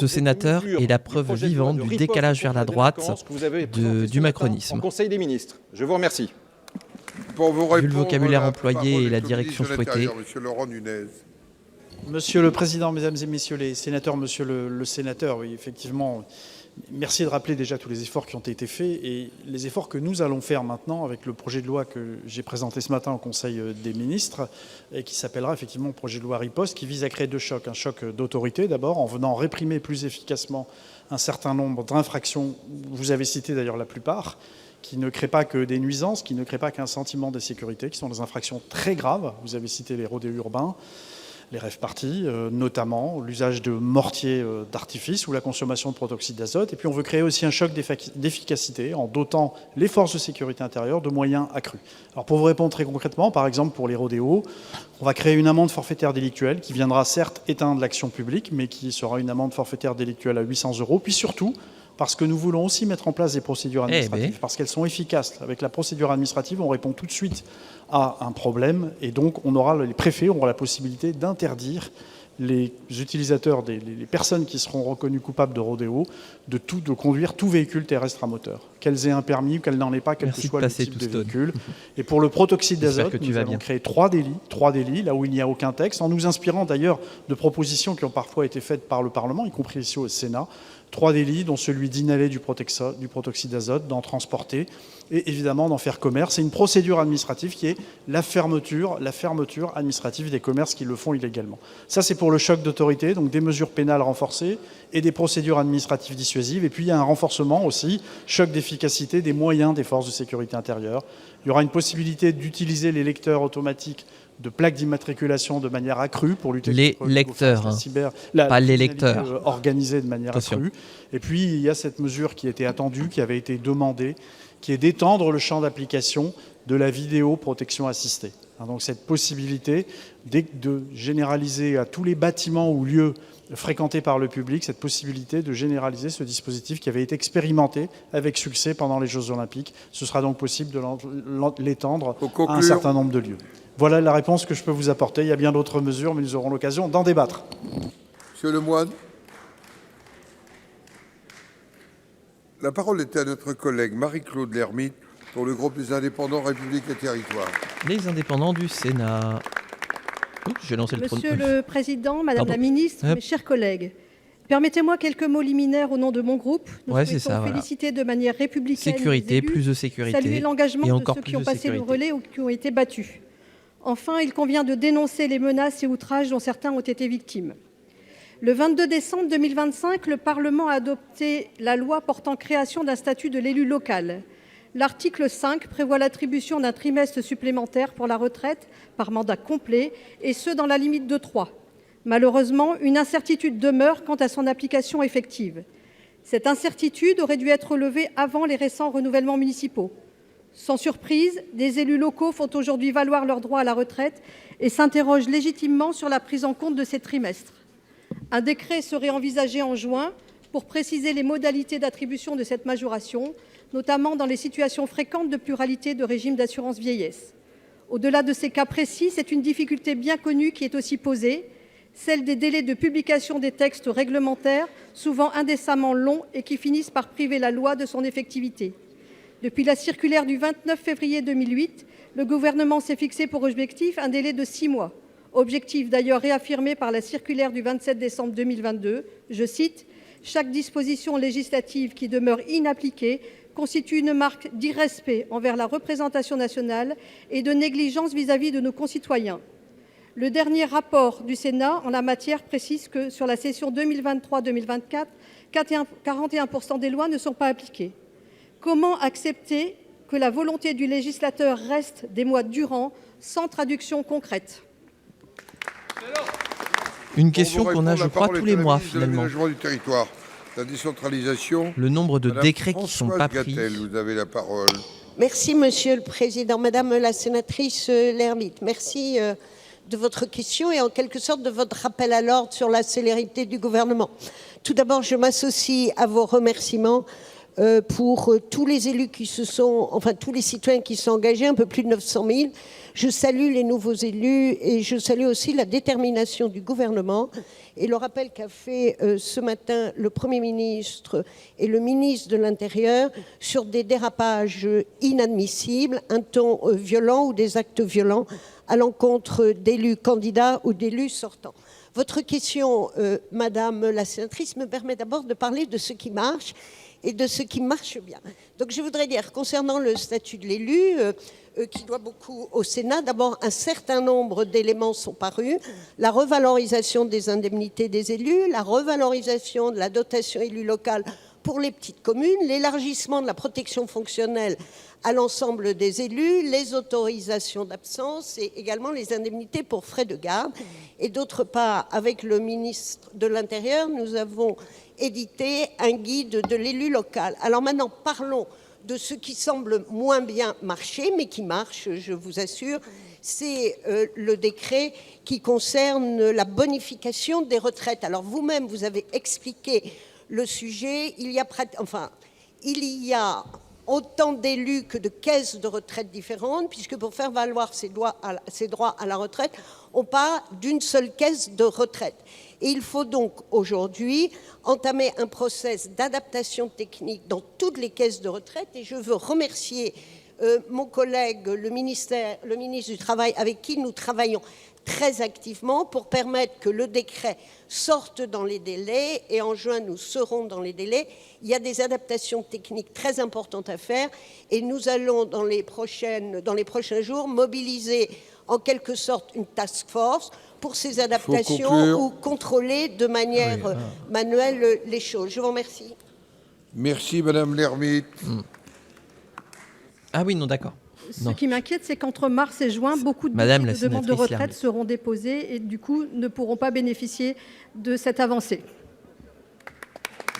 sénateur est la preuve vivante du décalage vers la droite du macronisme. En Conseil des ministres. Je vous remercie. Pour vous répondre, vu le vocabulaire employé et la direction souhaitée. Monsieur Laurent Nunez. Monsieur le Président, Mesdames et Messieurs les sénateurs, Monsieur le sénateur, oui, effectivement, merci de rappeler déjà tous les efforts qui ont été faits et les efforts que nous allons faire maintenant avec le projet de loi que j'ai présenté ce matin au Conseil des ministres et qui s'appellera effectivement projet de loi riposte, qui vise à créer deux chocs. Un choc d'autorité d'abord, en venant réprimer plus efficacement un certain nombre d'infractions, vous avez cité d'ailleurs la plupart, qui ne créent pas que des nuisances, qui ne créent pas qu'un sentiment d'insécurité, qui sont des infractions très graves. Vous avez cité les rodéos urbains, les rave-parties, notamment l'usage de mortiers d'artifice ou la consommation de protoxyde d'azote. Et puis on veut créer aussi un choc d'efficacité en dotant les forces de sécurité intérieure de moyens accrus. Alors pour vous répondre très concrètement, par exemple pour les rodéos, on va créer une amende forfaitaire délictuelle qui viendra certes éteindre l'action publique, mais qui sera une amende forfaitaire délictuelle à 800 €. Puis surtout, parce que nous voulons aussi mettre en place des procédures administratives, parce qu'elles sont efficaces. Avec la procédure administrative, on répond tout de suite à un problème, et donc les préfets auront la possibilité d'interdire les utilisateurs, les personnes qui seront reconnues coupables de rodéo, de conduire tout véhicule terrestre à moteur, qu'elles aient un permis ou qu'elles n'en aient pas, quel que soit le type de véhicule. Et pour le protoxyde d'azote, nous allons créer trois délits, là où il n'y a aucun texte, en nous inspirant d'ailleurs de propositions qui ont parfois été faites par le Parlement, y compris ici au Sénat. 3 délits, dont celui d'inhaler du protoxyde d'azote, d'en transporter et évidemment d'en faire commerce. C'est une procédure administrative qui est la fermeture administrative des commerces qui le font illégalement. Ça, c'est pour le choc d'autorité, donc des mesures pénales renforcées et des procédures administratives dissuasives. Et puis, il y a un renforcement aussi, choc d'efficacité des moyens des forces de sécurité intérieure. Il y aura une possibilité d'utiliser les lecteurs automatiques de plaques d'immatriculation de manière accrue pour lutter contre pas les lecteurs organisée de manière accrue. Et puis il y a cette mesure qui était attendue, qui avait été demandée, qui est d'étendre le champ d'application de la vidéoprotection assistée. Donc cette possibilité de généraliser à tous les bâtiments ou lieux fréquentés par le public, cette possibilité de généraliser ce dispositif qui avait été expérimenté avec succès pendant les Jeux Olympiques. Ce sera donc possible de l'étendre à un certain nombre de lieux. Voilà la réponse que je peux vous apporter. Il y a bien d'autres mesures, mais nous aurons l'occasion d'en débattre. Monsieur Lemoyne. La parole est à notre collègue Marie-Claude Lermytte pour le groupe des Indépendants République et Territoires. Les indépendants du Sénat. J'ai lancé le Monsieur le Président, Madame la Ministre, mes chers collègues, permettez-moi quelques mots liminaires au nom de mon groupe. Nous souhaitons féliciter de manière républicaine sécurité, les élus, plus de sécurité, saluer l'engagement de ceux qui ont passé le relais ou qui ont été battus. Enfin, il convient de dénoncer les menaces et outrages dont certains ont été victimes. Le 22 décembre 2025, le Parlement a adopté la loi portant création d'un statut de l'élu local. L'article 5 prévoit l'attribution d'un trimestre supplémentaire pour la retraite par mandat complet, et ce dans la limite de 3. Malheureusement, une incertitude demeure quant à son application effective. Cette incertitude aurait dû être levée avant les récents renouvellements municipaux. Sans surprise, des élus locaux font aujourd'hui valoir leur droit à la retraite et s'interrogent légitimement sur la prise en compte de ces trimestres. Un décret serait envisagé en juin pour préciser les modalités d'attribution de cette majoration, notamment dans les situations fréquentes de pluralité de régimes d'assurance vieillesse. Au-delà de ces cas précis, c'est une difficulté bien connue qui est aussi posée, celle des délais de publication des textes réglementaires, souvent indécemment longs et qui finissent par priver la loi de son effectivité. Depuis la circulaire du 29 février 2008, le gouvernement s'est fixé pour objectif un délai de 6 mois. Objectif d'ailleurs réaffirmé par la circulaire du 27 décembre 2022, je cite « Chaque disposition législative qui demeure inappliquée constitue une marque d'irrespect envers la représentation nationale et de négligence vis-à-vis de nos concitoyens. » Le dernier rapport du Sénat en la matière précise que sur la session 2023-2024, 41% des lois ne sont pas appliquées. Comment accepter que la volonté du législateur reste des mois durant sans traduction concrète ? Une question qu'on a, je crois, tous les mois finalement. L'aménagement du territoire, la décentralisation. Le nombre de Madame décrets qui ne sont pas pris. Vous avez la parole. Merci, Monsieur le Président. Madame la sénatrice Lermytte, merci de votre question et en quelque sorte de votre rappel à l'ordre sur la célérité du gouvernement. Tout d'abord, je m'associe à vos remerciements pour tous les élus qui se sont, enfin tous les citoyens qui sont engagés, un peu plus de 900 000. Je salue les nouveaux élus et je salue aussi la détermination du gouvernement et le rappel qu'a fait ce matin le Premier ministre et le ministre de l'Intérieur sur des dérapages inadmissibles, un ton violent ou des actes violents à l'encontre d'élus candidats ou d'élus sortants. Votre question, Madame la sénatrice, me permet d'abord de parler de ce qui marche et de ce qui marche bien. Donc je voudrais dire, concernant le statut de l'élu, qui doit beaucoup au Sénat, d'abord un certain nombre d'éléments sont parus, la revalorisation des indemnités des élus, la revalorisation de la dotation élue locale pour les petites communes, l'élargissement de la protection fonctionnelle à l'ensemble des élus, les autorisations d'absence et également les indemnités pour frais de garde. Et d'autre part, avec le ministre de l'Intérieur, nous avons édité un guide de l'élu local. Alors maintenant, parlons de ce qui semble moins bien marcher, mais qui marche, je vous assure, c'est le décret qui concerne la bonification des retraites. Alors vous-même, vous avez expliqué le sujet. Il y a autant d'élus que de caisses de retraite différentes, puisque pour faire valoir ses droits à la retraite, on part d'une seule caisse de retraite. Et il faut donc aujourd'hui entamer un process d'adaptation technique dans toutes les caisses de retraite. Et je veux remercier mon collègue, le ministre du Travail, avec qui nous travaillons très activement pour permettre que le décret sorte dans les délais. Et en juin, nous serons dans les délais. Il y a des adaptations techniques très importantes à faire. Et nous allons, dans les prochains jours, mobiliser en quelque sorte une task force pour ces adaptations ou contrôler de manière manuelle les choses. Je vous remercie. Merci, Madame Lermytte. Ah oui, non, d'accord. Ce qui m'inquiète, c'est qu'entre mars et juin, beaucoup de demandes de retraite seront déposées et du coup ne pourront pas bénéficier de cette avancée.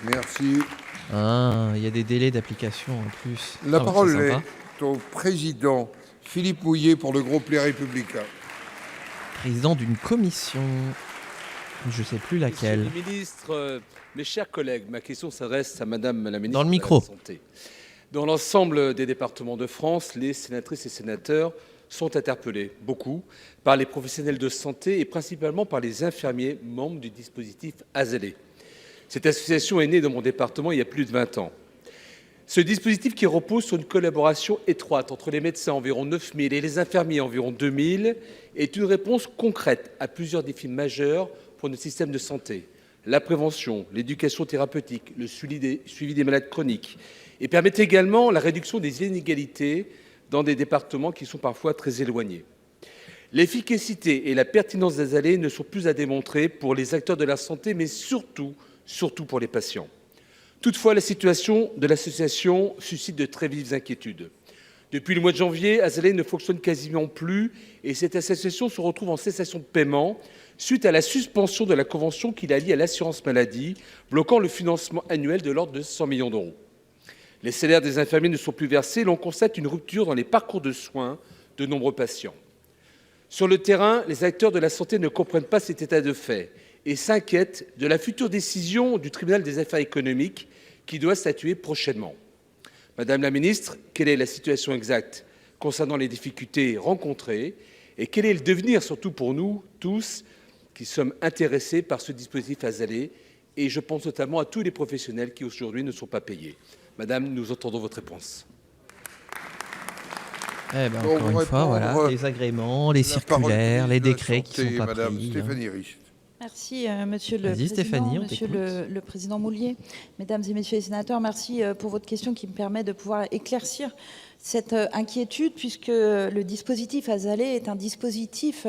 Merci. Ah, il y a des délais d'application en plus. La parole est au président Philippe Mouiller pour le groupe Les Républicains. Président d'une commission, je ne sais plus laquelle. Monsieur le ministre, mes chers collègues, ma question s'adresse à Madame la ministre Dans le micro. de la Santé. Dans l'ensemble des départements de France, les sénatrices et sénateurs sont interpellés, beaucoup, par les professionnels de santé et principalement par les infirmiers membres du dispositif AZLE. Cette association est née dans mon département il y a plus de 20 ans. Ce dispositif qui repose sur une collaboration étroite entre les médecins, environ 9 000, et les infirmiers, environ 2 000, est une réponse concrète à plusieurs défis majeurs pour notre système de santé. La prévention, l'éducation thérapeutique, le suivi des malades chroniques, et permet également la réduction des inégalités dans des départements qui sont parfois très éloignés. L'efficacité et la pertinence des ALD ne sont plus à démontrer pour les acteurs de la santé, mais surtout pour les patients. Toutefois, la situation de l'association suscite de très vives inquiétudes. Depuis le mois de janvier, AZALE ne fonctionne quasiment plus et cette association se retrouve en cessation de paiement suite à la suspension de la convention qui la lie à l'assurance maladie, bloquant le financement annuel de l'ordre de 100 millions d'euros. Les salaires des infirmiers ne sont plus versés et l'on constate une rupture dans les parcours de soins de nombreux patients. Sur le terrain, les acteurs de la santé ne comprennent pas cet état de fait et s'inquiètent de la future décision du tribunal des affaires économiques qui doit statuer prochainement. Madame la ministre, quelle est la situation exacte concernant les difficultés rencontrées et quel est le devenir, surtout pour nous tous, qui sommes intéressés par ce dispositif AZALE, et je pense notamment à tous les professionnels qui aujourd'hui ne sont pas payés. Madame, nous attendons votre réponse. Eh ben, encore une fois, voilà, les agréments, les circulaires, les décrets qui ne sont pas Madame pris. Stéphanie Rist. Merci, Monsieur le Président, Stéphanie, Monsieur le Président Moulier, Mesdames et Messieurs les sénateurs, merci pour votre question qui me permet de pouvoir éclaircir cette inquiétude puisque le dispositif AZALE est un dispositif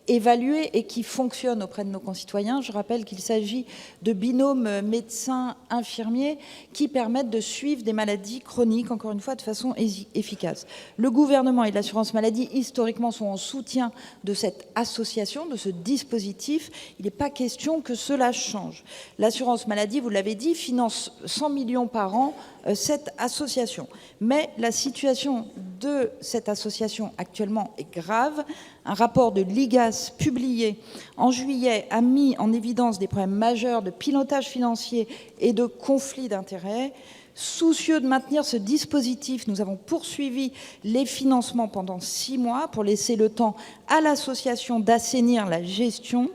évalué et qui fonctionne auprès de nos concitoyens. Je rappelle qu'il s'agit de binômes médecins-infirmiers qui permettent de suivre des maladies chroniques, encore une fois, de façon efficace. Le gouvernement et l'assurance maladie, historiquement, sont en soutien de cette association, de ce dispositif. Il n'est pas question que cela change. L'assurance maladie, vous l'avez dit, finance 100 millions par an cette association. Mais la situation de cette association actuellement est grave. Un rapport de l'IGAS publié en juillet a mis en évidence des problèmes majeurs de pilotage financier et de conflits d'intérêts. Soucieux de maintenir ce dispositif, nous avons poursuivi les financements pendant 6 mois pour laisser le temps à l'association d'assainir la gestion.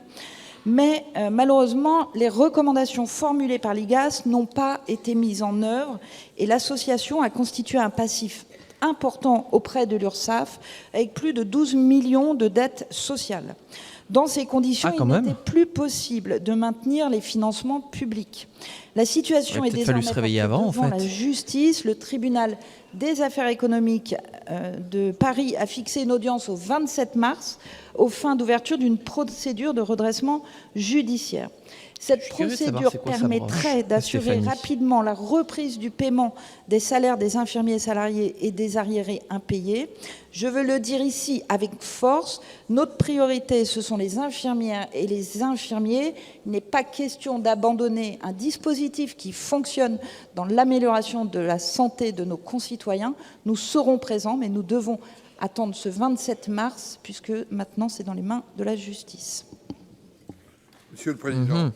Mais malheureusement, les recommandations formulées par l'IGAS n'ont pas été mises en œuvre et l'association a constitué un passif important auprès de l'URSSAF avec plus de 12 millions de dettes sociales. Dans ces conditions, il n'était plus possible de maintenir les financements publics. La situation est désormais devant la justice. Le tribunal des affaires économiques de Paris a fixé une audience au 27 mars aux fins d'ouverture d'une procédure de redressement judiciaire. Cette procédure permettrait d'assurer rapidement la reprise du paiement des salaires des infirmiers salariés et des arriérés impayés. Je veux le dire ici avec force, notre priorité, ce sont les infirmières et les infirmiers. Il n'est pas question d'abandonner un dispositif qui fonctionne dans l'amélioration de la santé de nos concitoyens. Nous serons présents, mais nous devons attendre ce 27 mars, puisque maintenant c'est dans les mains de la justice. Monsieur le Président.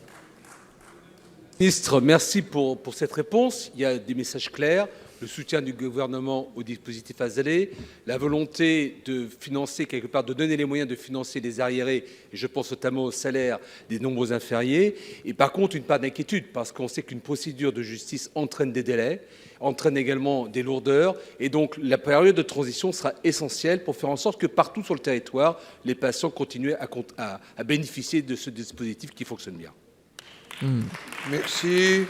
Ministre, merci pour cette réponse. Il y a des messages clairs, le soutien du gouvernement au dispositif AZALE, la volonté de financer, quelque part, de donner les moyens de financer les arriérés, et je pense notamment au salaire des nombreux infirmiers, et par contre une part d'inquiétude, parce qu'on sait qu'une procédure de justice entraîne des délais, entraîne également des lourdeurs, et donc la période de transition sera essentielle pour faire en sorte que partout sur le territoire, les patients continuent à bénéficier de ce dispositif qui fonctionne bien. Merci.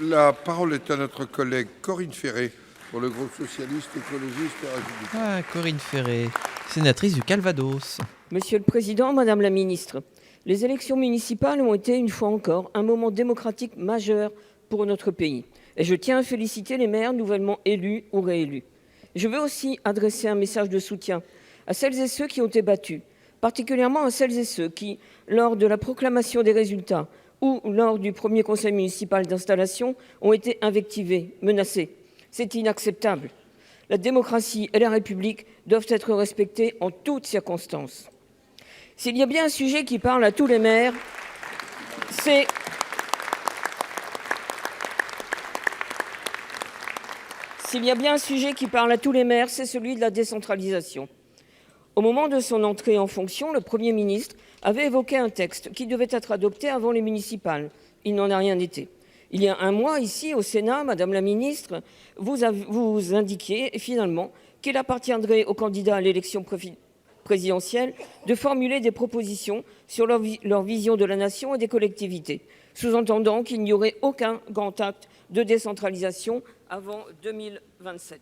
La parole est à notre collègue Corinne Ferré pour le groupe socialiste, écologiste et républicain. Ah, Corinne Ferré, sénatrice du Calvados. Monsieur le Président, Madame la Ministre, les élections municipales ont été, une fois encore, un moment démocratique majeur pour notre pays. Et je tiens à féliciter les maires nouvellement élus ou réélus. Je veux aussi adresser un message de soutien à celles et ceux qui ont été battus, particulièrement à celles et ceux qui, lors de la proclamation des résultats ou lors du premier conseil municipal d'installation, ont été invectivés, menacés. C'est inacceptable. La démocratie et la République doivent être respectées en toutes circonstances. S'il y a bien un sujet qui parle à tous les maires, c'est celui de la décentralisation. Au moment de son entrée en fonction, le Premier ministre avait évoqué un texte qui devait être adopté avant les municipales. Il n'en a rien été. Il y a un mois, ici, au Sénat, Madame la ministre, vous indiquiez finalement qu'il appartiendrait aux candidats à l'élection présidentielle de formuler des propositions sur leur vision de la nation et des collectivités, sous-entendant qu'il n'y aurait aucun grand acte de décentralisation avant 2027.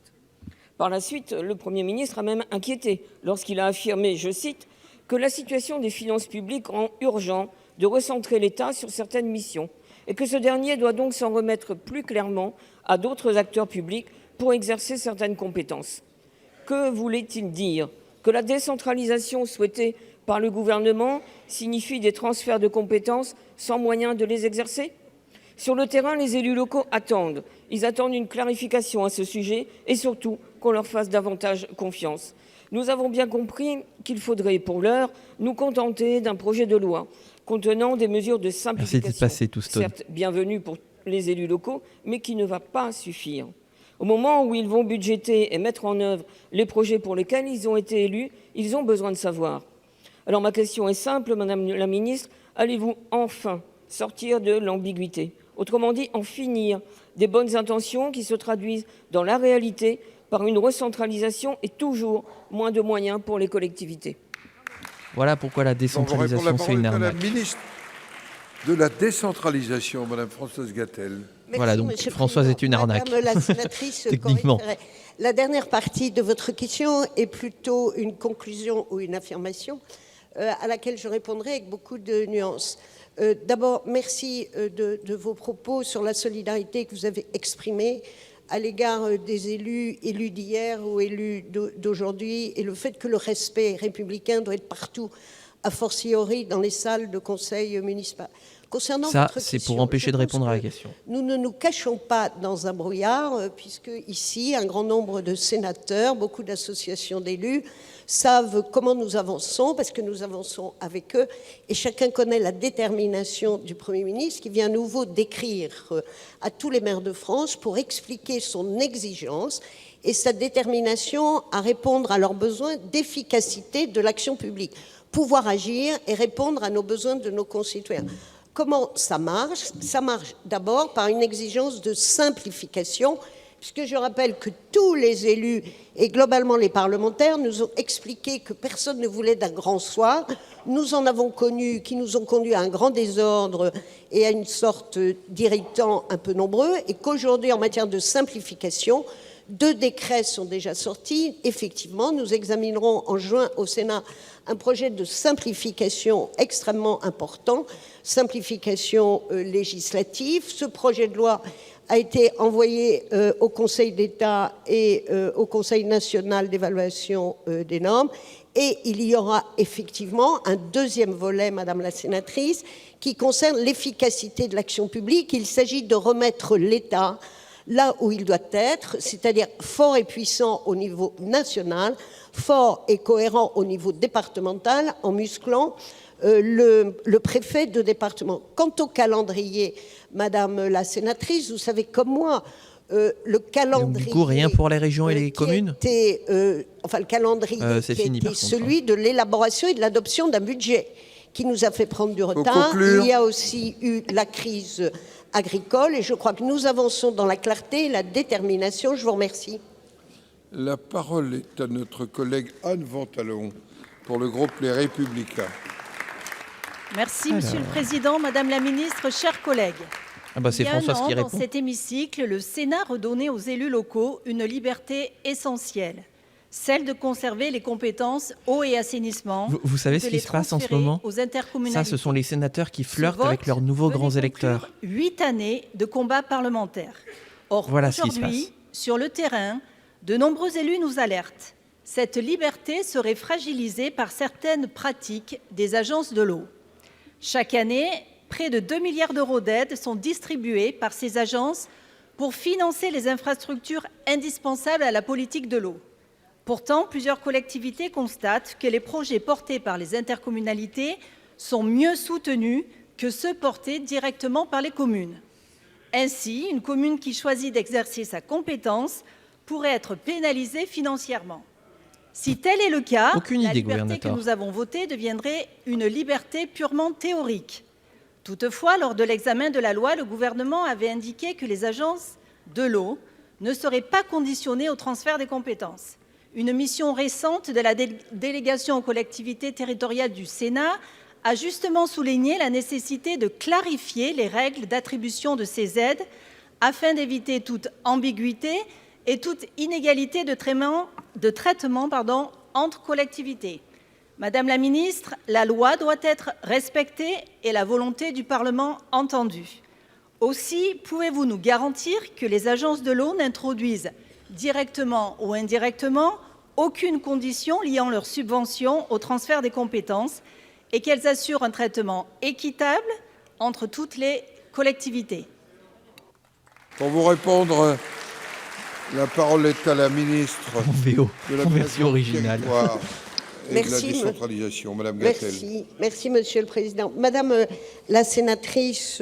Par la suite, le Premier ministre a même inquiété lorsqu'il a affirmé, je cite, que la situation des finances publiques rend urgent de recentrer l'État sur certaines missions et que ce dernier doit donc s'en remettre plus clairement à d'autres acteurs publics pour exercer certaines compétences. Que voulait-il dire? Que la décentralisation souhaitée par le gouvernement signifie des transferts de compétences sans moyen de les exercer? Sur le terrain, les élus locaux attendent. Ils attendent une clarification à ce sujet et surtout qu'on leur fasse davantage confiance. Nous avons bien compris qu'il faudrait, pour l'heure, nous contenter d'un projet de loi contenant des mesures de simplification, certes bienvenues pour les élus locaux, mais qui ne va pas suffire. Au moment où ils vont budgéter et mettre en œuvre les projets pour lesquels ils ont été élus, ils ont besoin de savoir. Alors ma question est simple, Madame la ministre, allez-vous enfin sortir de l'ambiguïté? Autrement dit, en finir des bonnes intentions qui se traduisent dans la réalité par une recentralisation et toujours moins de moyens pour les collectivités. Voilà pourquoi la décentralisation, c'est une arnaque. La ministre de la décentralisation, Madame Françoise Gatel. Merci, voilà, donc Françoise est une arnaque. Madame la sénatrice, techniquement. La dernière partie de votre question est plutôt une conclusion ou une affirmation à laquelle je répondrai avec beaucoup de nuances. D'abord, merci de vos propos sur la solidarité que vous avez exprimée à l'égard des élus d'hier ou élus d'aujourd'hui, et le fait que le respect républicain doit être partout, a fortiori dans les salles de conseil municipal. Concernant ça, votre c'est question, pour empêcher de répondre à la question. Nous ne nous cachons pas dans un brouillard, puisque ici, un grand nombre de sénateurs, beaucoup d'associations d'élus, savent comment nous avançons, parce que nous avançons avec eux, et chacun connaît la détermination du Premier ministre, qui vient à nouveau d'écrire à tous les maires de France pour expliquer son exigence et sa détermination à répondre à leurs besoins d'efficacité de l'action publique, pouvoir agir et répondre à nos besoins de nos concitoyens. Comment ça marche? Ça marche d'abord par une exigence de simplification, puisque je rappelle que tous les élus et globalement les parlementaires nous ont expliqué que personne ne voulait d'un grand soir. Nous en avons connu qui nous ont conduit à un grand désordre et à une sorte d'irritants un peu nombreux, et qu'aujourd'hui, en matière de simplification, 2 décrets sont déjà sortis. Effectivement, nous examinerons en juin au Sénat un projet de simplification extrêmement important, simplification législative. Ce projet de loi a été envoyé au Conseil d'État et au Conseil national d'évaluation des normes. Et il y aura effectivement un deuxième volet, Madame la sénatrice, qui concerne l'efficacité de l'action publique. Il s'agit de remettre l'État là où il doit être, c'est-à-dire fort et puissant au niveau national, fort et cohérent au niveau départemental, en musclant le préfet de département. Quant au calendrier, Madame la sénatrice, vous savez comme moi, le calendrier... Du coup, rien pour les régions et les communes le calendrier qui était celui de l'élaboration et de l'adoption d'un budget qui nous a fait prendre du retard. Il y a aussi eu la crise agricole, et je crois que nous avançons dans la clarté et la détermination. Je vous remercie. La parole est à notre collègue Anne Ventalon pour le groupe Les Républicains. Merci, Monsieur le Président, Madame la Ministre, chers collègues. C'est Françoise qui répond. Dans cet hémicycle, le Sénat redonnait aux élus locaux une liberté essentielle, celle de conserver les compétences eau et assainissement. Vous savez ce qui se passe en ce moment? Ça, ce sont les sénateurs qui flirtent avec leurs nouveaux grands électeurs. 8 années de combat parlementaire. Or, voilà aujourd'hui, sur le terrain, de nombreux élus nous alertent. Cette liberté serait fragilisée par certaines pratiques des agences de l'eau. Chaque année, près de 2 milliards d'euros d'aides sont distribués par ces agences pour financer les infrastructures indispensables à la politique de l'eau. Pourtant, plusieurs collectivités constatent que les projets portés par les intercommunalités sont mieux soutenus que ceux portés directement par les communes. Ainsi, une commune qui choisit d'exercer sa compétence pourrait être pénalisée financièrement. Si tel est le cas, la liberté que nous avons votée deviendrait une liberté purement théorique. Toutefois, lors de l'examen de la loi, le gouvernement avait indiqué que les agences de l'eau ne seraient pas conditionnées au transfert des compétences. Une mission récente de la délégation aux collectivités territoriales du Sénat a justement souligné la nécessité de clarifier les règles d'attribution de ces aides afin d'éviter toute ambiguïté et toute inégalité de traitement entre collectivités. Madame la ministre, la loi doit être respectée et la volonté du Parlement entendue. Aussi, pouvez-vous nous garantir que les agences de l'eau n'introduisent directement ou indirectement aucune condition liant leur subvention au transfert des compétences et qu'elles assurent un traitement équitable entre toutes les collectivités? Pour vous répondre, la parole est à la ministre de la version originale. Et de la décentralisation, Madame Gatel. Merci, Monsieur le Président. Madame la sénatrice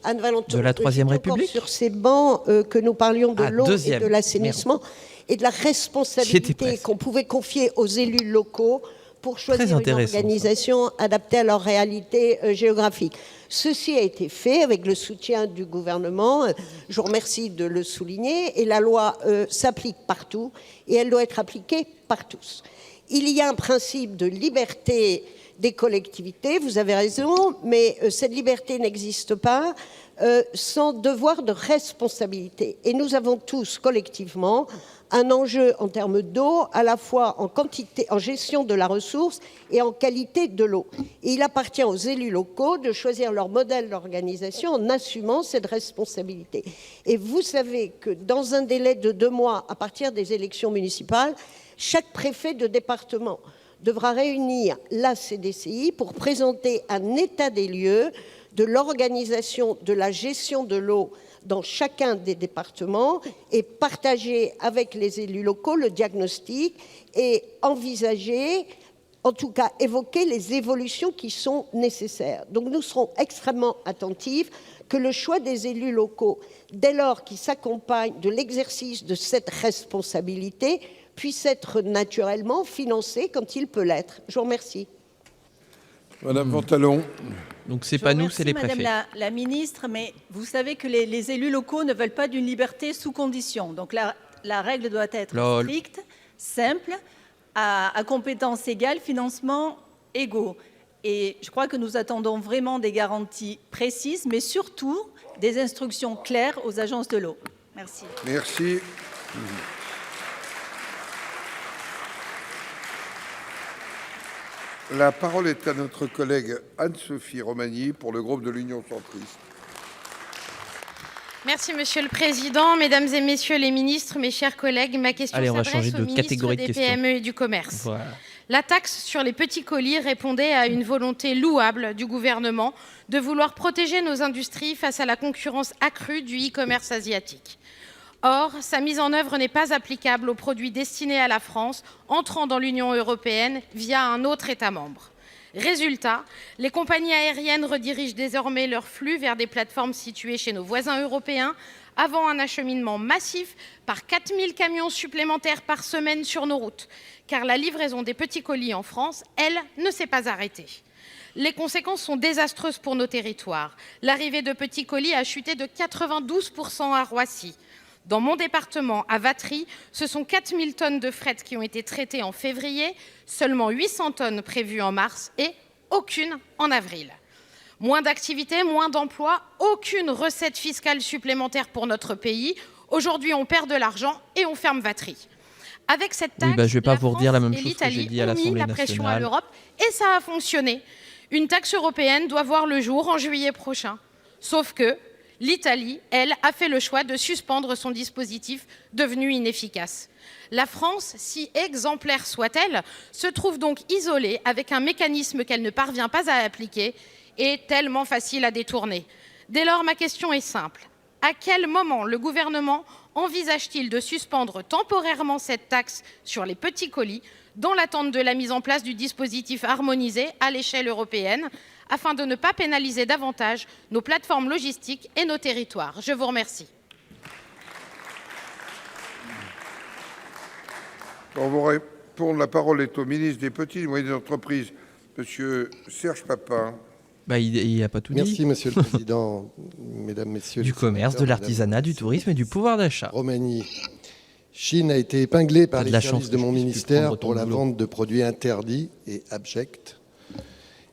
Anne Valentin, de la Troisième République, sur ces bancs que nous parlions de l'eau et de l'assainissement et de la responsabilité qu'on pouvait confier aux élus locaux pour choisir une organisation adaptée à leur réalité géographique. Ceci a été fait avec le soutien du gouvernement. Je vous remercie de le souligner. Et la loi s'applique partout et elle doit être appliquée par tous. Il y a un principe de liberté des collectivités, vous avez raison, mais cette liberté n'existe pas sans devoir de responsabilité. Et nous avons tous collectivement un enjeu en termes d'eau, à la fois en quantité, en gestion de la ressource et en qualité de l'eau. Et il appartient aux élus locaux de choisir leur modèle d'organisation en assumant cette responsabilité. Et vous savez que dans un délai de 2 mois, à partir des élections municipales, chaque préfet de département devra réunir la CDCI pour présenter un état des lieux de l'organisation de la gestion de l'eau dans chacun des départements et partager avec les élus locaux le diagnostic et envisager, en tout cas évoquer les évolutions qui sont nécessaires. Donc nous serons extrêmement attentifs que le choix des élus locaux, dès lors qu'ils s'accompagnent de l'exercice de cette responsabilité, puisse être naturellement financé quand il peut l'être. Je vous remercie. Madame Ventalon. Donc c'est pas nous, c'est les préfets. Madame la ministre, mais vous savez que les élus locaux ne veulent pas d'une liberté sous condition. Donc la règle doit être stricte, simple, à compétences égales, financement égaux. Et je crois que nous attendons vraiment des garanties précises, mais surtout des instructions claires aux agences de l'eau. Merci. Merci. La parole est à notre collègue Anne-Sophie Romagny pour le groupe de l'Union centriste. Merci Monsieur le Président, Mesdames et Messieurs les ministres, mes chers collègues. Ma question s'adresse au ministre des PME et du Commerce. Voilà. La taxe sur les petits colis répondait à une volonté louable du gouvernement de vouloir protéger nos industries face à la concurrence accrue du e-commerce asiatique. Or, sa mise en œuvre n'est pas applicable aux produits destinés à la France entrant dans l'Union européenne via un autre État membre. Résultat, les compagnies aériennes redirigent désormais leurs flux vers des plateformes situées chez nos voisins européens avant un acheminement massif par 4000 camions supplémentaires par semaine sur nos routes, car la livraison des petits colis en France, elle, ne s'est pas arrêtée. Les conséquences sont désastreuses pour nos territoires. L'arrivée de petits colis a chuté de 92% à Roissy. Dans mon département, à Vatry, ce sont 4000 tonnes de fret qui ont été traitées en février, seulement 800 tonnes prévues en mars et aucune en avril. Moins d'activité, moins d'emplois, aucune recette fiscale supplémentaire pour notre pays. Aujourd'hui, on perd de l'argent et on ferme Vatry. Avec cette taxe, je vais pas vous redire la même et chose que j'ai l'Italie dit à ont mis l'Assemblée la pression à nationale. l'Europe et ça a fonctionné. Une taxe européenne doit voir le jour en juillet prochain. Sauf que l'Italie, elle, a fait le choix de suspendre son dispositif devenu inefficace. La France, si exemplaire soit-elle, se trouve donc isolée avec un mécanisme qu'elle ne parvient pas à appliquer et tellement facile à détourner. Dès lors, ma question est simple. À quel moment le gouvernement envisage-t-il de suspendre temporairement cette taxe sur les petits colis dans l'attente de la mise en place du dispositif harmonisé à l'échelle européenne afin de ne pas pénaliser davantage nos plateformes logistiques et nos territoires? Je vous remercie. Pour vous répondre, la parole est au ministre des Petites et Moyennes Entreprises, Monsieur Serge Papin. Il n'a pas tout dit. Merci, Monsieur le Président, Mesdames, Messieurs. Du commerce, de l'artisanat, du tourisme et du pouvoir d'achat. Roumanie. Chine a été épinglée par les services de mon ministère pour la vente de produits interdits et abjects.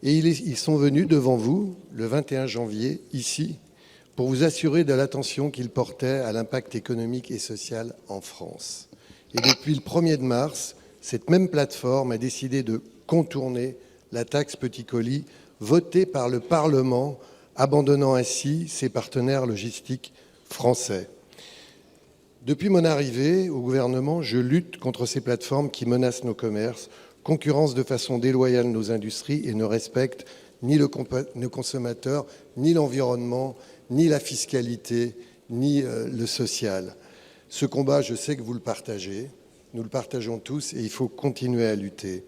Et ils sont venus devant vous, le 21 janvier, ici, pour vous assurer de l'attention qu'ils portaient à l'impact économique et social en France. Et depuis le 1er de mars, cette même plateforme a décidé de contourner la taxe petit colis votée par le Parlement, abandonnant ainsi ses partenaires logistiques français. Depuis mon arrivée au gouvernement, je lutte contre ces plateformes qui menacent nos commerces, concurrencent de façon déloyale nos industries et ne respectent ni nos consommateurs, ni l'environnement, ni la fiscalité, ni le social. Ce combat, je sais que vous le partagez, nous le partageons tous et il faut continuer à lutter.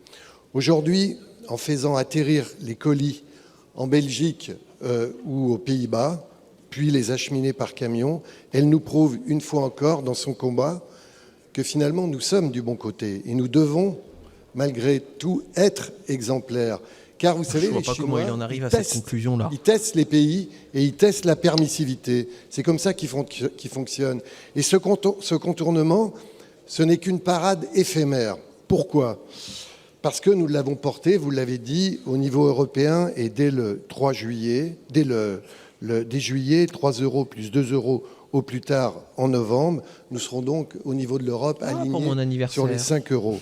Aujourd'hui, en faisant atterrir les colis en Belgique ou aux Pays-Bas, puis les acheminer par camion, elle nous prouve une fois encore dans son combat que finalement nous sommes du bon côté et nous devons malgré tout être exemplaires. Car vous savez, les Chinois, il en arrive à cette conclusion-là. Ils testent les pays et ils testent la permissivité. C'est comme ça qu'ils fonctionnent. Et ce contournement, ce n'est qu'une parade éphémère. Pourquoi ? Parce que nous l'avons porté, vous l'avez dit, au niveau européen et dès le 3 juillet, dès juillet, 3 € plus 2 € au plus tard en novembre. Nous serons donc au niveau de l'Europe alignés sur les 5 €.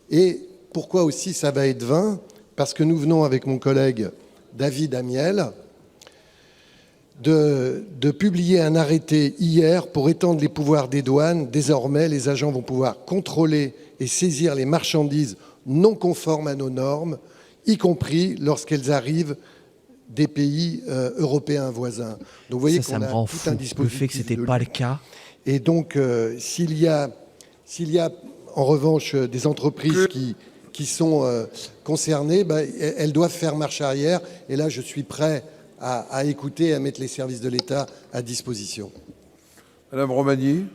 Et pourquoi aussi ça va être 20 ? Parce que nous venons avec mon collègue David Amiel de publier un arrêté hier pour étendre les pouvoirs des douanes. Désormais, les agents vont pouvoir contrôler et saisir les marchandises non conformes à nos normes, y compris lorsqu'elles arrivent des pays européens voisins. Donc vous voyez qu'on a tout un dispositif. Le fait que ce n'était pas le cas. Et donc, s'il y a en revanche des entreprises qui sont concernées, elles doivent faire marche arrière. Et là, je suis prêt à écouter et à mettre les services de l'État à disposition. Madame Romagny.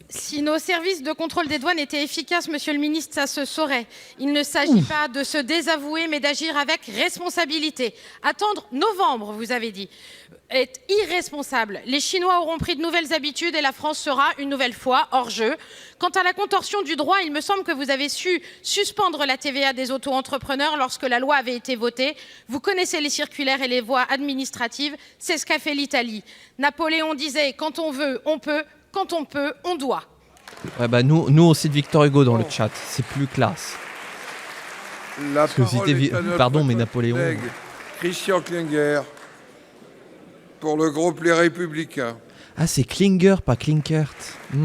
Si nos services de contrôle des douanes étaient efficaces, monsieur le ministre, ça se saurait. Il ne s'agit pas de se désavouer, mais d'agir avec responsabilité. Attendre novembre, vous avez dit, est irresponsable. Les Chinois auront pris de nouvelles habitudes et la France sera une nouvelle fois hors jeu. Quant à la contorsion du droit, il me semble que vous avez su suspendre la TVA des auto-entrepreneurs lorsque la loi avait été votée. Vous connaissez les circulaires et les voies administratives. C'est ce qu'a fait l'Italie. Napoléon disait « quand on veut, on peut ». Quand on peut, on doit. Ouais, nous on cite Victor Hugo dans le chat, c'est plus classe. La parole est à notre pardon, mais Napoléon. Christian Klinger pour le groupe Les Républicains. Ah, c'est Klinger, pas Klinkert. Je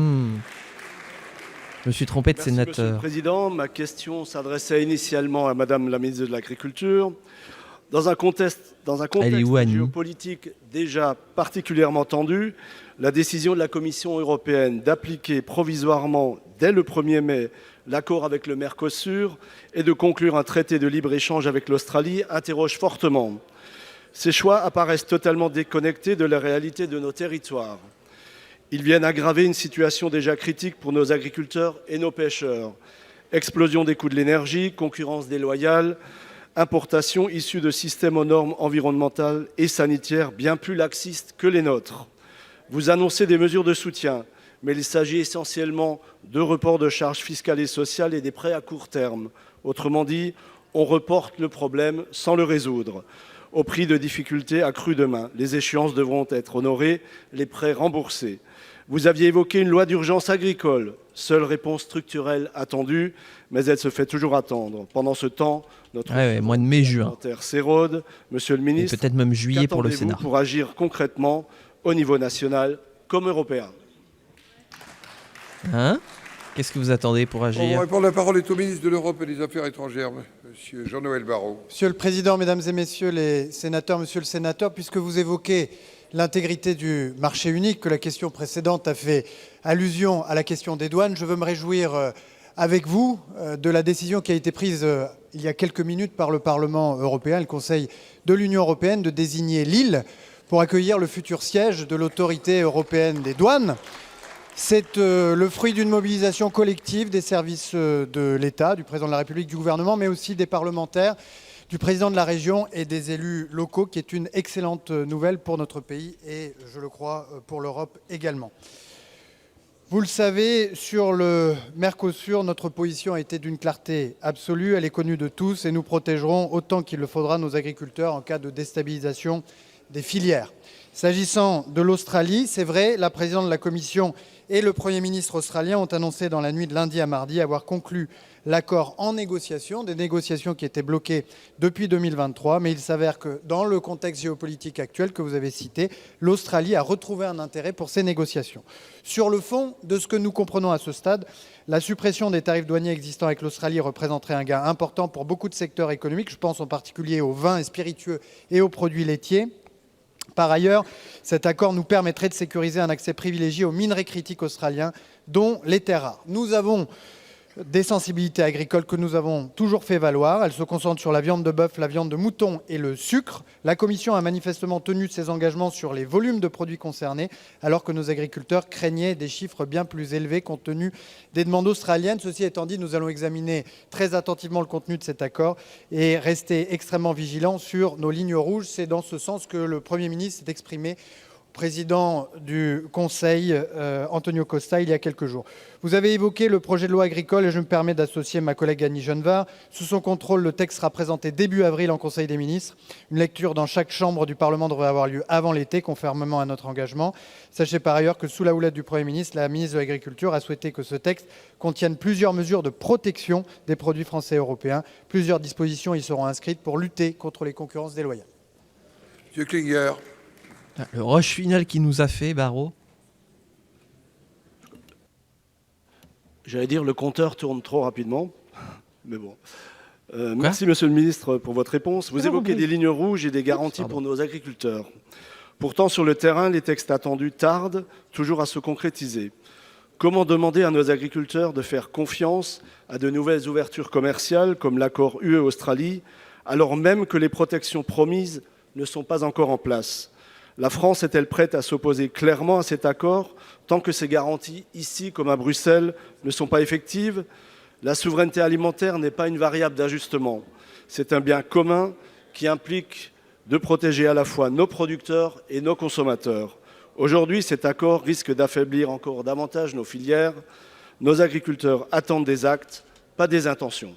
me suis trompé de sénateur. Monsieur le Président, ma question s'adressait initialement à Madame la ministre de l'Agriculture. Dans un contexte géopolitique déjà particulièrement tendu, la décision de la Commission européenne d'appliquer provisoirement, dès le 1er mai, l'accord avec le Mercosur et de conclure un traité de libre-échange avec l'Australie interroge fortement. Ces choix apparaissent totalement déconnectés de la réalité de nos territoires. Ils viennent aggraver une situation déjà critique pour nos agriculteurs et nos pêcheurs. Explosion des coûts de l'énergie, concurrence déloyale, importations issues de systèmes aux normes environnementales et sanitaires bien plus laxistes que les nôtres. Vous annoncez des mesures de soutien, mais il s'agit essentiellement de report de charges fiscales et sociales et des prêts à court terme. Autrement dit, on reporte le problème sans le résoudre, au prix de difficultés accrues demain. Les échéances devront être honorées, les prêts remboursés. Vous aviez évoqué une loi d'urgence agricole, seule réponse structurelle attendue, mais elle se fait toujours attendre. Pendant ce temps, notre mois de mai-juin s'érode. Monsieur le ministre, peut-être même juillet pour le Sénat. Pour agir concrètement au niveau national comme européen. Qu'est-ce que vous attendez pour agir? On répond, la parole est au ministre de l'Europe et des Affaires étrangères, monsieur Jean-Noël Barrot. Monsieur le Président, Mesdames et Messieurs les sénateurs, Monsieur le Sénateur, puisque vous évoquez l'intégrité du marché unique, que la question précédente a fait allusion à la question des douanes, je veux me réjouir avec vous de la décision qui a été prise il y a quelques minutes par le Parlement européen, le Conseil de l'Union européenne, de désigner Lille pour accueillir le futur siège de l'autorité européenne des douanes. C'est le fruit d'une mobilisation collective des services de l'État, du Président de la République, du gouvernement, mais aussi des parlementaires, du président de la région et des élus locaux, qui est une excellente nouvelle pour notre pays et, je le crois, pour l'Europe également. Vous le savez, sur le Mercosur, notre position a été d'une clarté absolue. Elle est connue de tous et nous protégerons autant qu'il le faudra nos agriculteurs en cas de déstabilisation des filières. S'agissant de l'Australie, c'est vrai, la présidente de la Commission et le Premier ministre australien ont annoncé dans la nuit de lundi à mardi avoir conclu l'accord en négociation, des négociations qui étaient bloquées depuis 2023. Mais il s'avère que dans le contexte géopolitique actuel que vous avez cité, l'Australie a retrouvé un intérêt pour ces négociations. Sur le fond, de ce que nous comprenons à ce stade, la suppression des tarifs douaniers existants avec l'Australie représenterait un gain important pour beaucoup de secteurs économiques. Je pense en particulier aux vins et spiritueux et aux produits laitiers. Par ailleurs, cet accord nous permettrait de sécuriser un accès privilégié aux minerais critiques australiens, dont les terres rares. Nous avons des sensibilités agricoles que nous avons toujours fait valoir. Elles se concentrent sur la viande de bœuf, la viande de mouton et le sucre. La Commission a manifestement tenu ses engagements sur les volumes de produits concernés, alors que nos agriculteurs craignaient des chiffres bien plus élevés compte tenu des demandes australiennes. Ceci étant dit, nous allons examiner très attentivement le contenu de cet accord et rester extrêmement vigilants sur nos lignes rouges. C'est dans ce sens que le Premier ministre s'est exprimé président du Conseil, Antonio Costa, il y a quelques jours. Vous avez évoqué le projet de loi agricole et je me permets d'associer ma collègue Annie Genevard. Sous son contrôle, le texte sera présenté début avril en Conseil des ministres. Une lecture dans chaque chambre du Parlement devrait avoir lieu avant l'été, conformément à notre engagement. Sachez par ailleurs que sous la houlette du Premier ministre, la ministre de l'Agriculture a souhaité que ce texte contienne plusieurs mesures de protection des produits français et européens. Plusieurs dispositions y seront inscrites pour lutter contre les concurrences déloyales. Monsieur Klinger. Le rush final qui nous a fait, Barrot. J'allais dire le compteur tourne trop rapidement, mais bon. Merci Monsieur le Ministre pour votre réponse. Vous évoquez des lignes rouges et des garanties pour nos agriculteurs. Pourtant, sur le terrain, les textes attendus tardent toujours à se concrétiser. Comment demander à nos agriculteurs de faire confiance à de nouvelles ouvertures commerciales comme l'accord UE-Australie, alors même que les protections promises ne sont pas encore en place ? La France est-elle prête à s'opposer clairement à cet accord tant que ces garanties, ici comme à Bruxelles, ne sont pas effectives ? La souveraineté alimentaire n'est pas une variable d'ajustement. C'est un bien commun qui implique de protéger à la fois nos producteurs et nos consommateurs. Aujourd'hui, cet accord risque d'affaiblir encore davantage nos filières. Nos agriculteurs attendent des actes, pas des intentions.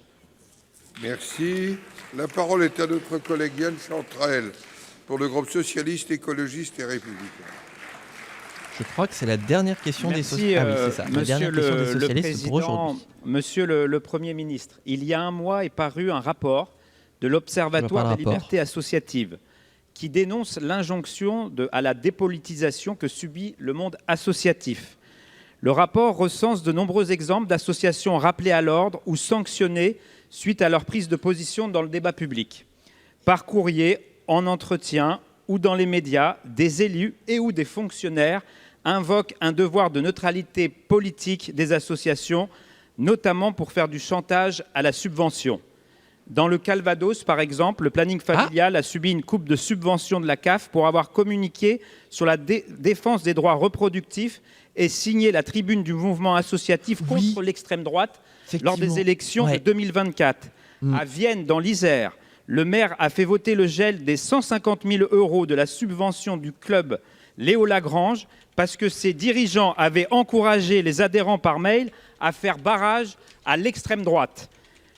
Merci. La parole est à notre collègue Yan Chantrel, pour le groupe socialiste, écologiste et républicain. Je crois que c'est la dernière question des socialistes. Ah oui, c'est ça. La dernière question des socialistes pour aujourd'hui. Monsieur le Premier ministre, il y a un mois est paru un rapport de l'Observatoire des libertés associatives qui dénonce l'injonction à la dépolitisation que subit le monde associatif. Le rapport recense de nombreux exemples d'associations rappelées à l'ordre ou sanctionnées suite à leur prise de position dans le débat public. Par courrier, en entretien ou dans les médias, des élus et ou des fonctionnaires invoquent un devoir de neutralité politique des associations, notamment pour faire du chantage à la subvention. Dans le Calvados, par exemple, le planning familial a subi une coupe de subvention de la CAF pour avoir communiqué sur la défense des droits reproductifs et signé la tribune du mouvement associatif contre l'extrême droite lors des élections de 2024. À Vienne, dans l'Isère, le maire a fait voter le gel des 150 000 € de la subvention du club Léo Lagrange parce que ses dirigeants avaient encouragé les adhérents par mail à faire barrage à l'extrême droite.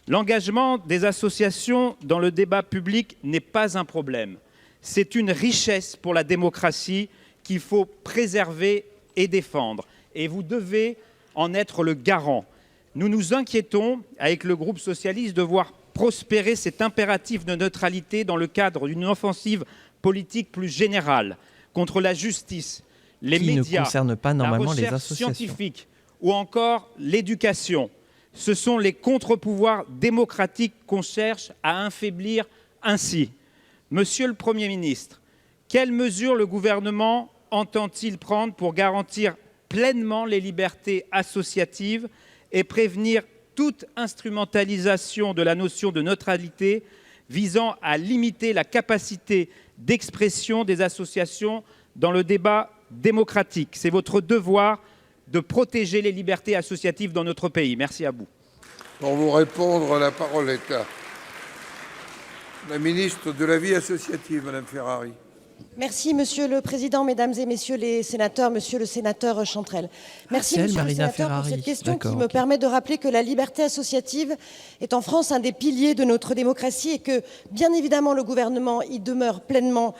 L'engagement des associations dans le débat public n'est pas un problème. C'est une richesse pour la démocratie qu'il faut préserver et défendre. Et vous devez en être le garant. Nous nous inquiétons, avec le groupe socialiste, de voir prospérer cet impératif de neutralité dans le cadre d'une offensive politique plus générale contre la justice, les médias, ne concerne pas normalement la les recherche associations. scientifique ou encore l'éducation. Ce sont les contre-pouvoirs démocratiques qu'on cherche à affaiblir ainsi. Monsieur le Premier ministre, quelles mesures le gouvernement entend-il prendre pour garantir pleinement les libertés associatives et prévenir toute instrumentalisation de la notion de neutralité visant à limiter la capacité d'expression des associations dans le débat démocratique? C'est votre devoir de protéger les libertés associatives dans notre pays. Merci à vous. Pour vous répondre, la parole est à La ministre de la Vie associative, Madame Ferrari. Merci, Monsieur le Président, Mesdames et Messieurs les sénateurs, Monsieur le sénateur Chantrel. Merci, Monsieur le sénateur, pour cette question qui me permet de rappeler que la liberté associative est en France un des piliers de notre démocratie et que, bien évidemment, le gouvernement y demeure pleinement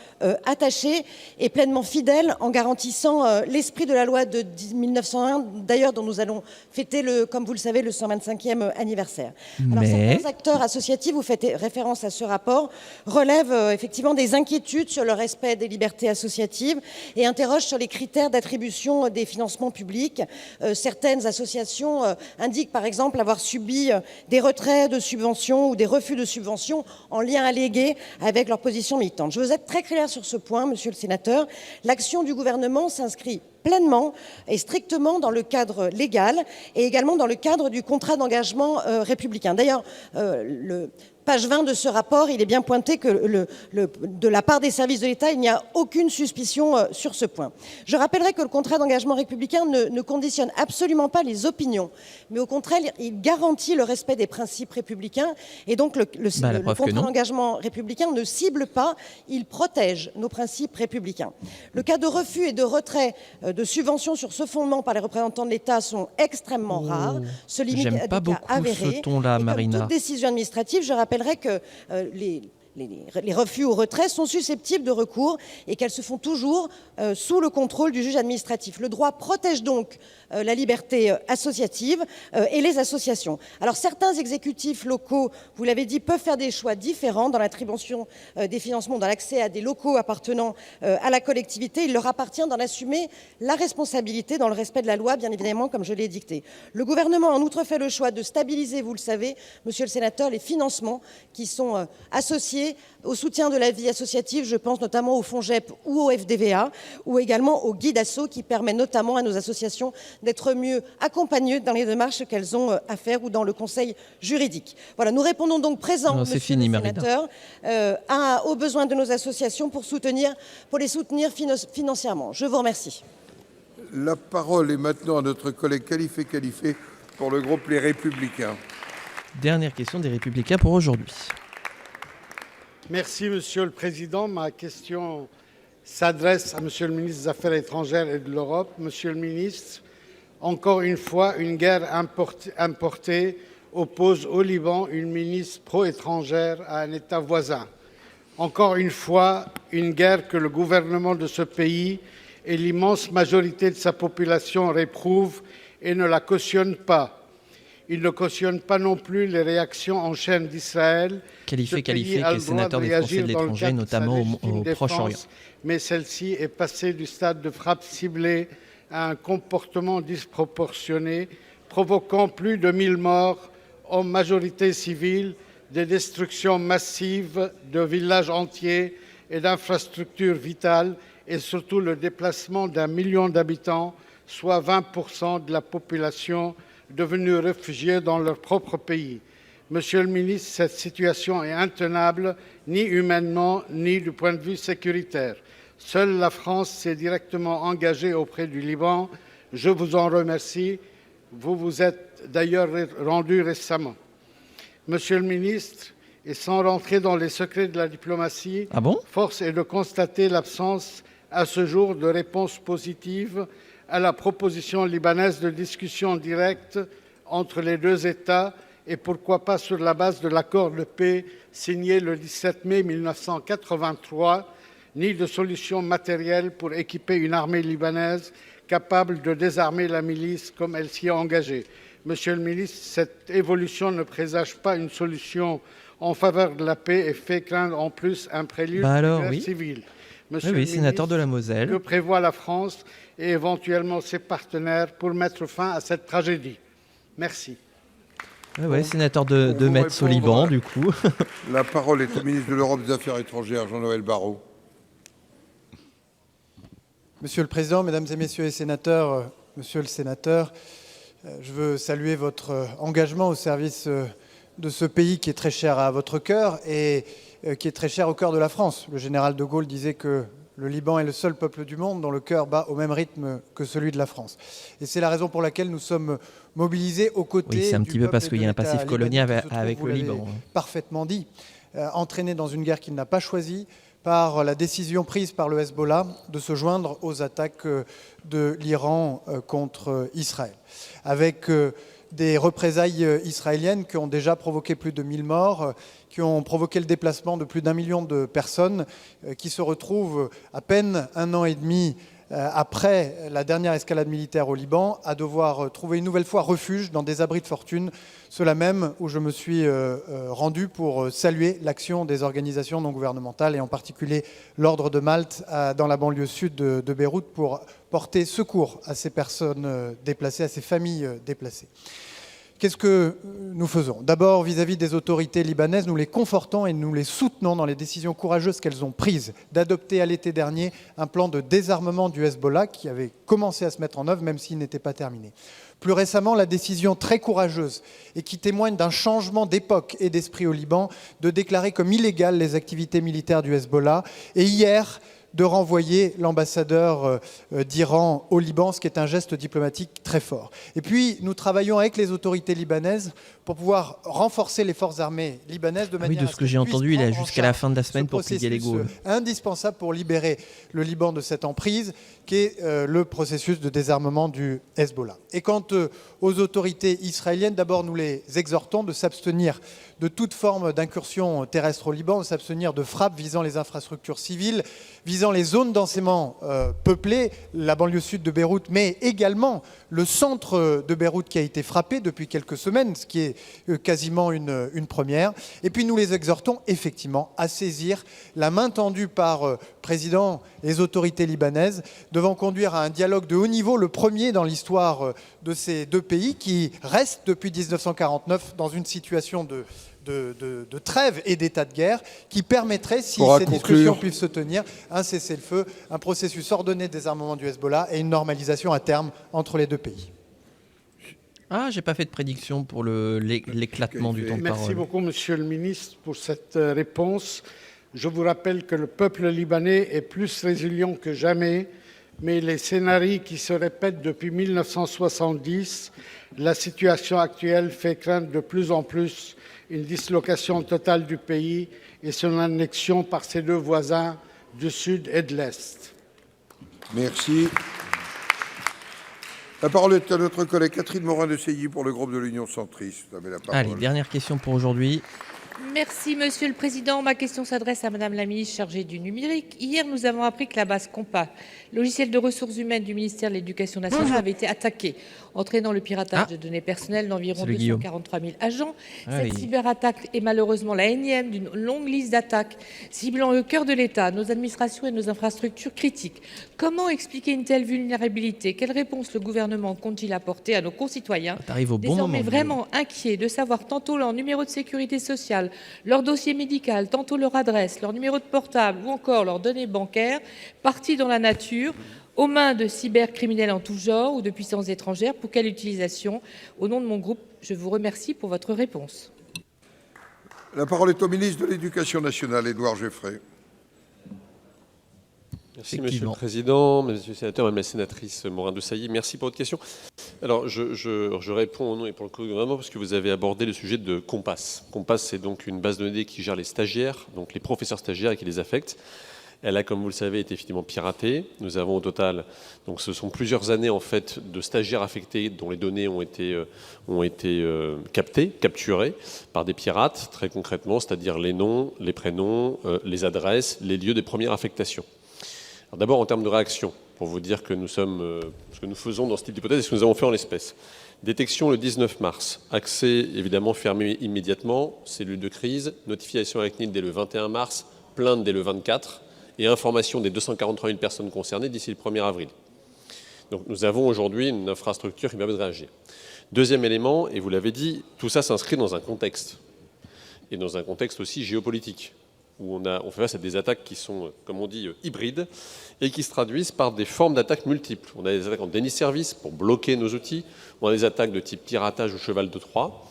attaché et pleinement fidèle en garantissant l'esprit de la loi de 1901, d'ailleurs dont nous allons fêter, comme vous le savez, le 125e anniversaire. Alors, certains acteurs associatifs, vous faites référence à ce rapport, relèvent effectivement des inquiétudes sur le respect des libertés associatives et interroge sur les critères d'attribution des financements publics. Certaines associations indiquent par exemple avoir subi des retraits de subventions ou des refus de subventions en lien allégué avec leur position militante. Je veux être très claire sur ce point, Monsieur le sénateur. L'action du gouvernement s'inscrit pleinement et strictement dans le cadre légal et également dans le cadre du contrat d'engagement républicain. D'ailleurs, page 20 de ce rapport, il est bien pointé que de la part des services de l'État, il n'y a aucune suspicion sur ce point. Je rappellerai que le contrat d'engagement républicain ne conditionne absolument pas les opinions, mais au contraire, il garantit le respect des principes républicains et donc le contrat d'engagement républicain ne cible pas, il protège nos principes républicains. Le cas de refus et de retrait de subventions sur ce fondement par les représentants de l'État sont extrêmement rares, se limitent à des cas avérés. Comme toute décision administrative, je rappellerai que les refus ou retraits sont susceptibles de recours et qu'elles se font toujours sous le contrôle du juge administratif. Le droit protège donc la liberté associative et les associations. Alors certains exécutifs locaux, vous l'avez dit, peuvent faire des choix différents dans l'attribution des financements, dans l'accès à des locaux appartenant à la collectivité. Il leur appartient d'en assumer la responsabilité dans le respect de la loi, bien évidemment, comme je l'ai dicté. Le gouvernement a en outre fait le choix de stabiliser, vous le savez, Monsieur le sénateur, les financements qui sont associés au soutien de la vie associative. Je pense notamment au FONGEP ou au FDVA, ou également au Guide Asso, qui permet notamment à nos associations d'être mieux accompagnées dans les démarches qu'elles ont à faire ou dans le conseil juridique. Voilà, nous répondons donc présents, Monsieur le sénateur, aux besoins de nos associations pour les soutenir financièrement. Je vous remercie. La parole est maintenant à notre collègue Khalifé Khalifé pour le groupe Les Républicains. Dernière question des Républicains pour aujourd'hui. Merci, Monsieur le Président. Ma question s'adresse à Monsieur le ministre des Affaires étrangères et de l'Europe. Monsieur le ministre, encore une fois, une guerre importée oppose au Liban une ministre pro-étrangère à un État voisin. Encore une fois, une guerre que le gouvernement de ce pays et l'immense majorité de sa population réprouvent et ne la cautionnent pas. Il ne cautionne pas non plus les réactions en chaîne d'Israël. Qualifié, qui est sénateur des Français de l'étranger, notamment au Proche-Orient. Mais celle-ci est passée du stade de frappe ciblée à un comportement disproportionné, provoquant plus de 1000 morts, en majorité civile, des destructions massives de villages entiers et d'infrastructures vitales, et surtout le déplacement d'1 million d'habitants, soit 20% de la population, devenus réfugiés dans leur propre pays. Monsieur le ministre, cette situation est intenable, ni humainement, ni du point de vue sécuritaire. Seule la France s'est directement engagée auprès du Liban. Je vous en remercie. Vous vous êtes d'ailleurs rendu récemment. Monsieur le ministre, et sans rentrer dans les secrets de la diplomatie, force est de constater l'absence à ce jour de réponse positive à la proposition libanaise de discussion directe entre les deux États et pourquoi pas sur la base de l'accord de paix signé le 17 mai 1983, ni de solution matérielle pour équiper une armée libanaise capable de désarmer la milice comme elle s'y est engagée. Monsieur le ministre, cette évolution ne présage pas une solution en faveur de la paix et fait craindre en plus un prélude de guerre civile. Monsieur le ministre, sénateur de la Moselle. Que prévoit la France et éventuellement ses partenaires pour mettre fin à cette tragédie? Merci. Sénateur de Metz au Liban, du coup. La parole est au ministre de l'Europe et des Affaires étrangères, Jean-Noël Barrot. Monsieur le Président, Mesdames et Messieurs les sénateurs, Monsieur le sénateur, je veux saluer votre engagement au service de ce pays qui est très cher à votre cœur et qui est très cher au cœur de la France. Le général de Gaulle disait que le Liban est le seul peuple du monde dont le cœur bat au même rythme que celui de la France. Et c'est la raison pour laquelle nous sommes mobilisés aux côtés c'est un petit peu parce qu'il y a un passif colonial avec le Liban. Parfaitement dit. entraîné dans une guerre qu'il n'a pas choisie, par la décision prise par le Hezbollah de se joindre aux attaques de l'Iran contre Israël. Avec des représailles israéliennes qui ont déjà provoqué plus de 1000 morts, qui ont provoqué le déplacement de plus d'1 million de personnes, qui se retrouvent à peine 1 an et demi après la dernière escalade militaire au Liban, à devoir trouver une nouvelle fois refuge dans des abris de fortune, ceux-là même où je me suis rendu pour saluer l'action des organisations non gouvernementales et en particulier l'Ordre de Malte dans la banlieue sud de Beyrouth pour porter secours à ces personnes déplacées, à ces familles déplacées. Qu'est-ce que nous faisons? D'abord, vis-à-vis des autorités libanaises, nous les confortons et nous les soutenons dans les décisions courageuses qu'elles ont prises d'adopter à l'été dernier un plan de désarmement du Hezbollah qui avait commencé à se mettre en œuvre, même s'il n'était pas terminé. Plus récemment, la décision très courageuse et qui témoigne d'un changement d'époque et d'esprit au Liban de déclarer comme illégales les activités militaires du Hezbollah. Et hier, de renvoyer l'ambassadeur d'Iran au Liban, ce qui est un geste diplomatique très fort. Et puis, nous travaillons avec les autorités libanaises pour pouvoir renforcer les forces armées libanaises de manière de ce que j'ai entendu, il a jusqu'à la fin de la semaine pour plier les Gaules. Indispensable pour libérer le Liban de cette emprise, qui est le processus de désarmement du Hezbollah. Et quant aux autorités israéliennes, d'abord, nous les exhortons de s'abstenir de toute forme d'incursion terrestre au Liban, de s'abstenir de frappes visant les infrastructures civiles, visant les zones densément peuplées, la banlieue sud de Beyrouth, mais également le centre de Beyrouth qui a été frappé depuis quelques semaines, ce qui est quasiment une première. Et puis nous les exhortons effectivement à saisir la main tendue par président et les autorités libanaises, devant conduire à un dialogue de haut niveau, le premier dans l'histoire de ces deux pays qui restent depuis 1949 dans une situation de trêve et d'état de guerre qui permettrait, si ces discussions peuvent se tenir, un cessez-le-feu, un processus ordonné de désarmement du Hezbollah et une normalisation à terme entre les deux pays. Ah, j'ai pas fait de prédiction pour l'éclatement du temps de parole. Merci beaucoup, Monsieur le Ministre, pour cette réponse. Je vous rappelle que le peuple libanais est plus résilient que jamais, mais les scénarios qui se répètent depuis 1970, la situation actuelle fait craindre de plus en plus une dislocation totale du pays et son annexion par ses deux voisins du Sud et de l'Est. Merci. La parole est à notre collègue Catherine Morin-Desailly pour le groupe de l'Union centriste. Vous avez la parole. Allez, dernière question pour aujourd'hui. Merci, Monsieur le Président. Ma question s'adresse à Madame la Ministre chargée du numérique. Hier, nous avons appris que la base Compas, logiciel de ressources humaines du ministère de l'Éducation nationale, avait été attaquée, entraînant le piratage de données personnelles d'environ 243 000 agents. Cette cyberattaque est malheureusement la énième d'une longue liste d'attaques ciblant le cœur de l'État, nos administrations et nos infrastructures critiques. Comment expliquer une telle vulnérabilité? Quelle réponse le gouvernement compte-t-il apporter à nos concitoyens désormais vraiment inquiets de savoir tantôt leur numéro de sécurité sociale, leur dossier médical, tantôt leur adresse, leur numéro de portable ou encore leurs données bancaires partis dans la nature aux mains de cybercriminels en tout genre ou de puissances étrangères? Pour quelle utilisation? Au nom de mon groupe, je vous remercie pour votre réponse. La parole est au ministre de l'Éducation nationale, Édouard Geoffrey. Merci, Monsieur le Président, Monsieur le Sénateur, Madame la Sénatrice Morin-Desailly. Merci pour votre question. Alors, je réponds au nom et pour le gouvernement parce que vous avez abordé le sujet de Compass. Compass, c'est donc une base de données qui gère les stagiaires, donc les professeurs stagiaires et qui les affecte. Elle a, comme vous le savez, été effectivement piratée. Nous avons au total, donc ce sont plusieurs années en fait de stagiaires affectés dont les données ont été capturées par des pirates, très concrètement, c'est-à-dire les noms, les prénoms, les adresses, les lieux des premières affectations. Alors d'abord en termes de réaction, pour vous dire que nous sommes, ce que nous faisons dans ce type d'hypothèse et ce que nous avons fait en l'espèce. Détection le 19 mars, accès évidemment fermé immédiatement, cellule de crise, notification avec CNIL dès le 21 mars, plainte dès le 24 et information des 243 000 personnes concernées d'ici le 1er avril. Donc nous avons aujourd'hui une infrastructure qui permet de réagir. Deuxième élément, et vous l'avez dit, tout ça s'inscrit dans un contexte, et dans un contexte aussi géopolitique, où on fait face à des attaques qui sont, comme on dit, hybrides, et qui se traduisent par des formes d'attaques multiples. On a des attaques en déni de service pour bloquer nos outils, on a des attaques de type piratage ou cheval de Troie.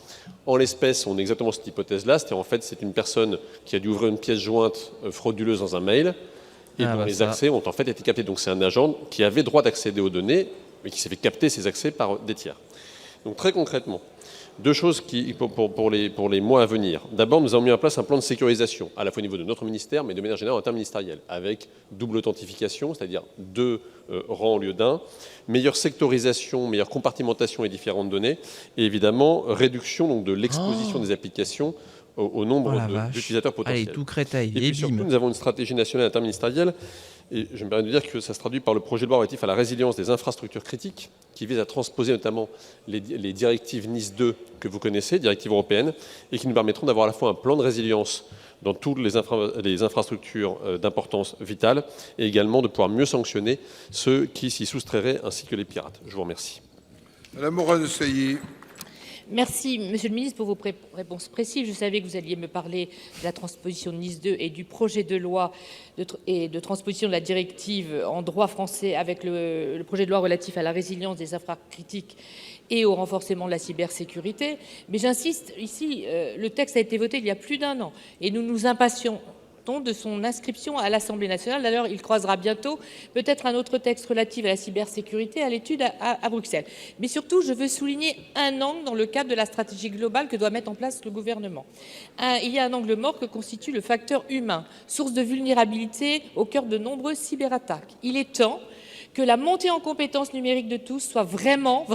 En l'espèce, on a exactement cette hypothèse-là, c'est-à-dire en fait c'est une personne qui a dû ouvrir une pièce jointe frauduleuse dans un mail, et dont les accès ont en fait été captés. Donc c'est un agent qui avait droit d'accéder aux données, mais qui s'est fait capter ses accès par des tiers. Donc très concrètement, Deux choses pour les mois à venir. D'abord, nous avons mis en place un plan de sécurisation, à la fois au niveau de notre ministère, mais de manière générale interministérielle, avec double authentification, c'est-à-dire 2 rangs au lieu d'1, meilleure sectorisation, meilleure compartimentation des différentes données, et évidemment, réduction donc, de l'exposition des applications au nombre d'utilisateurs potentiels. Allez, tout créteil, et puis surtout, nous avons une stratégie nationale interministérielle, et je me permets de dire que ça se traduit par le projet de loi relatif à la résilience des infrastructures critiques, qui vise à transposer notamment les directives Nice 2 que vous connaissez, directives européennes, et qui nous permettront d'avoir à la fois un plan de résilience dans toutes les infrastructures d'importance vitale, et également de pouvoir mieux sanctionner ceux qui s'y soustrairaient, ainsi que les pirates. Je vous remercie. Madame Morin-Desailly. Merci, Monsieur le ministre, pour vos réponses précises. Je savais que vous alliez me parler de la transposition de Nice 2 et du projet de loi de transposition de la directive en droit français avec le projet de loi relatif à la résilience des infrastructures critiques et au renforcement de la cybersécurité. Mais j'insiste, ici, le texte a été voté il y a plus d'1 an et nous nous impatientons de son inscription à l'Assemblée nationale. D'ailleurs, il croisera bientôt peut-être un autre texte relatif à la cybersécurité à l'étude à Bruxelles. Mais surtout, je veux souligner un angle dans le cadre de la stratégie globale que doit mettre en place le gouvernement. Il y a un angle mort que constitue le facteur humain, source de vulnérabilité au cœur de nombreuses cyberattaques. Il est temps que la montée en compétences numériques de tous soit vraiment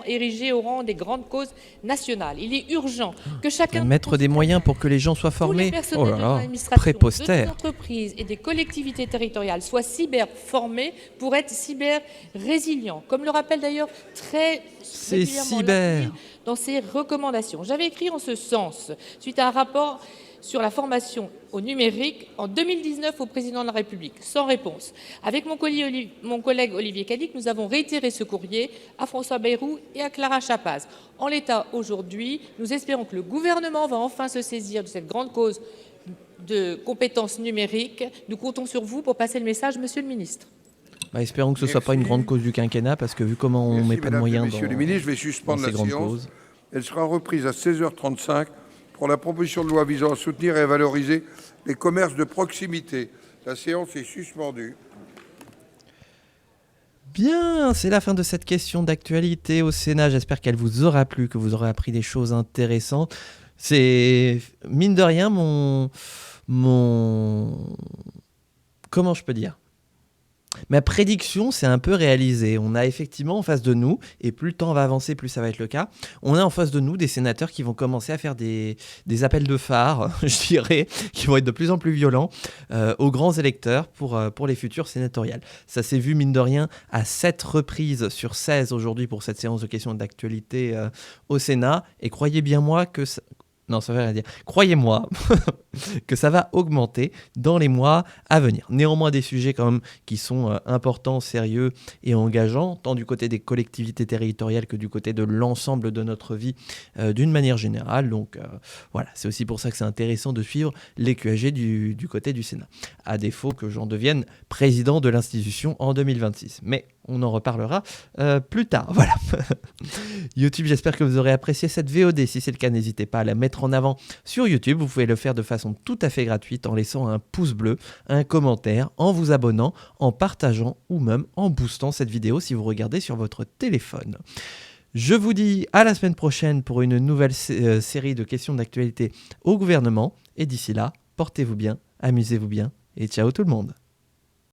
érigée au rang des grandes causes nationales. Il est urgent que chacun... Mettre des moyens pour que les gens soient formés. Oh là là, prépostère. Des entreprises et des collectivités territoriales soient cyber-formés pour être cyber-résilients. Comme le rappelle d'ailleurs très régulièrement dans ses recommandations. J'avais écrit en ce sens, suite à un rapport sur la formation au numérique en 2019 au président de la République, sans réponse. Avec mon collègue Olivier Cadic, nous avons réitéré ce courrier à François Bayrou et à Clara Chapaz. En l'état aujourd'hui, nous espérons que le gouvernement va enfin se saisir de cette grande cause de compétences numériques. Nous comptons sur vous pour passer le message, Monsieur le Ministre. Espérons que ce ne soit pas une grande cause du quinquennat, parce que vu comment on ne met pas de moyens Monsieur le ministre, je vais suspendre la séance. Elle sera reprise à 16h35 pour la proposition de loi visant à soutenir et à valoriser les commerces de proximité. La séance est suspendue. Bien, c'est la fin de cette question d'actualité au Sénat. J'espère qu'elle vous aura plu, que vous aurez appris des choses intéressantes. C'est, mine de rien, comment je peux dire ? Ma prédiction s'est un peu réalisée. On a effectivement en face de nous, et plus le temps va avancer, plus ça va être le cas, on a en face de nous des sénateurs qui vont commencer à faire des appels de phare, je dirais, qui vont être de plus en plus violents aux grands électeurs pour les futures sénatoriales. Ça s'est vu, mine de rien, à 7 reprises sur 16 aujourd'hui pour cette séance de questions d'actualité au Sénat. Et croyez bien moi que... Non, ça veut rien dire. Croyez-moi que ça va augmenter dans les mois à venir. Néanmoins, des sujets quand même qui sont importants, sérieux et engageants, tant du côté des collectivités territoriales que du côté de l'ensemble de notre vie d'une manière générale. Donc voilà, c'est aussi pour ça que c'est intéressant de suivre les QAG du côté du Sénat. À défaut que j'en devienne président de l'institution en 2026. Mais on en reparlera plus tard. Voilà. YouTube, j'espère que vous aurez apprécié cette VOD. Si c'est le cas, n'hésitez pas à la mettre en avant sur YouTube. Vous pouvez le faire de façon tout à fait gratuite en laissant un pouce bleu, un commentaire, en vous abonnant, en partageant ou même en boostant cette vidéo si vous regardez sur votre téléphone. Je vous dis à la semaine prochaine pour une nouvelle série de questions d'actualité au gouvernement. Et d'ici là, portez-vous bien, amusez-vous bien et ciao tout le monde.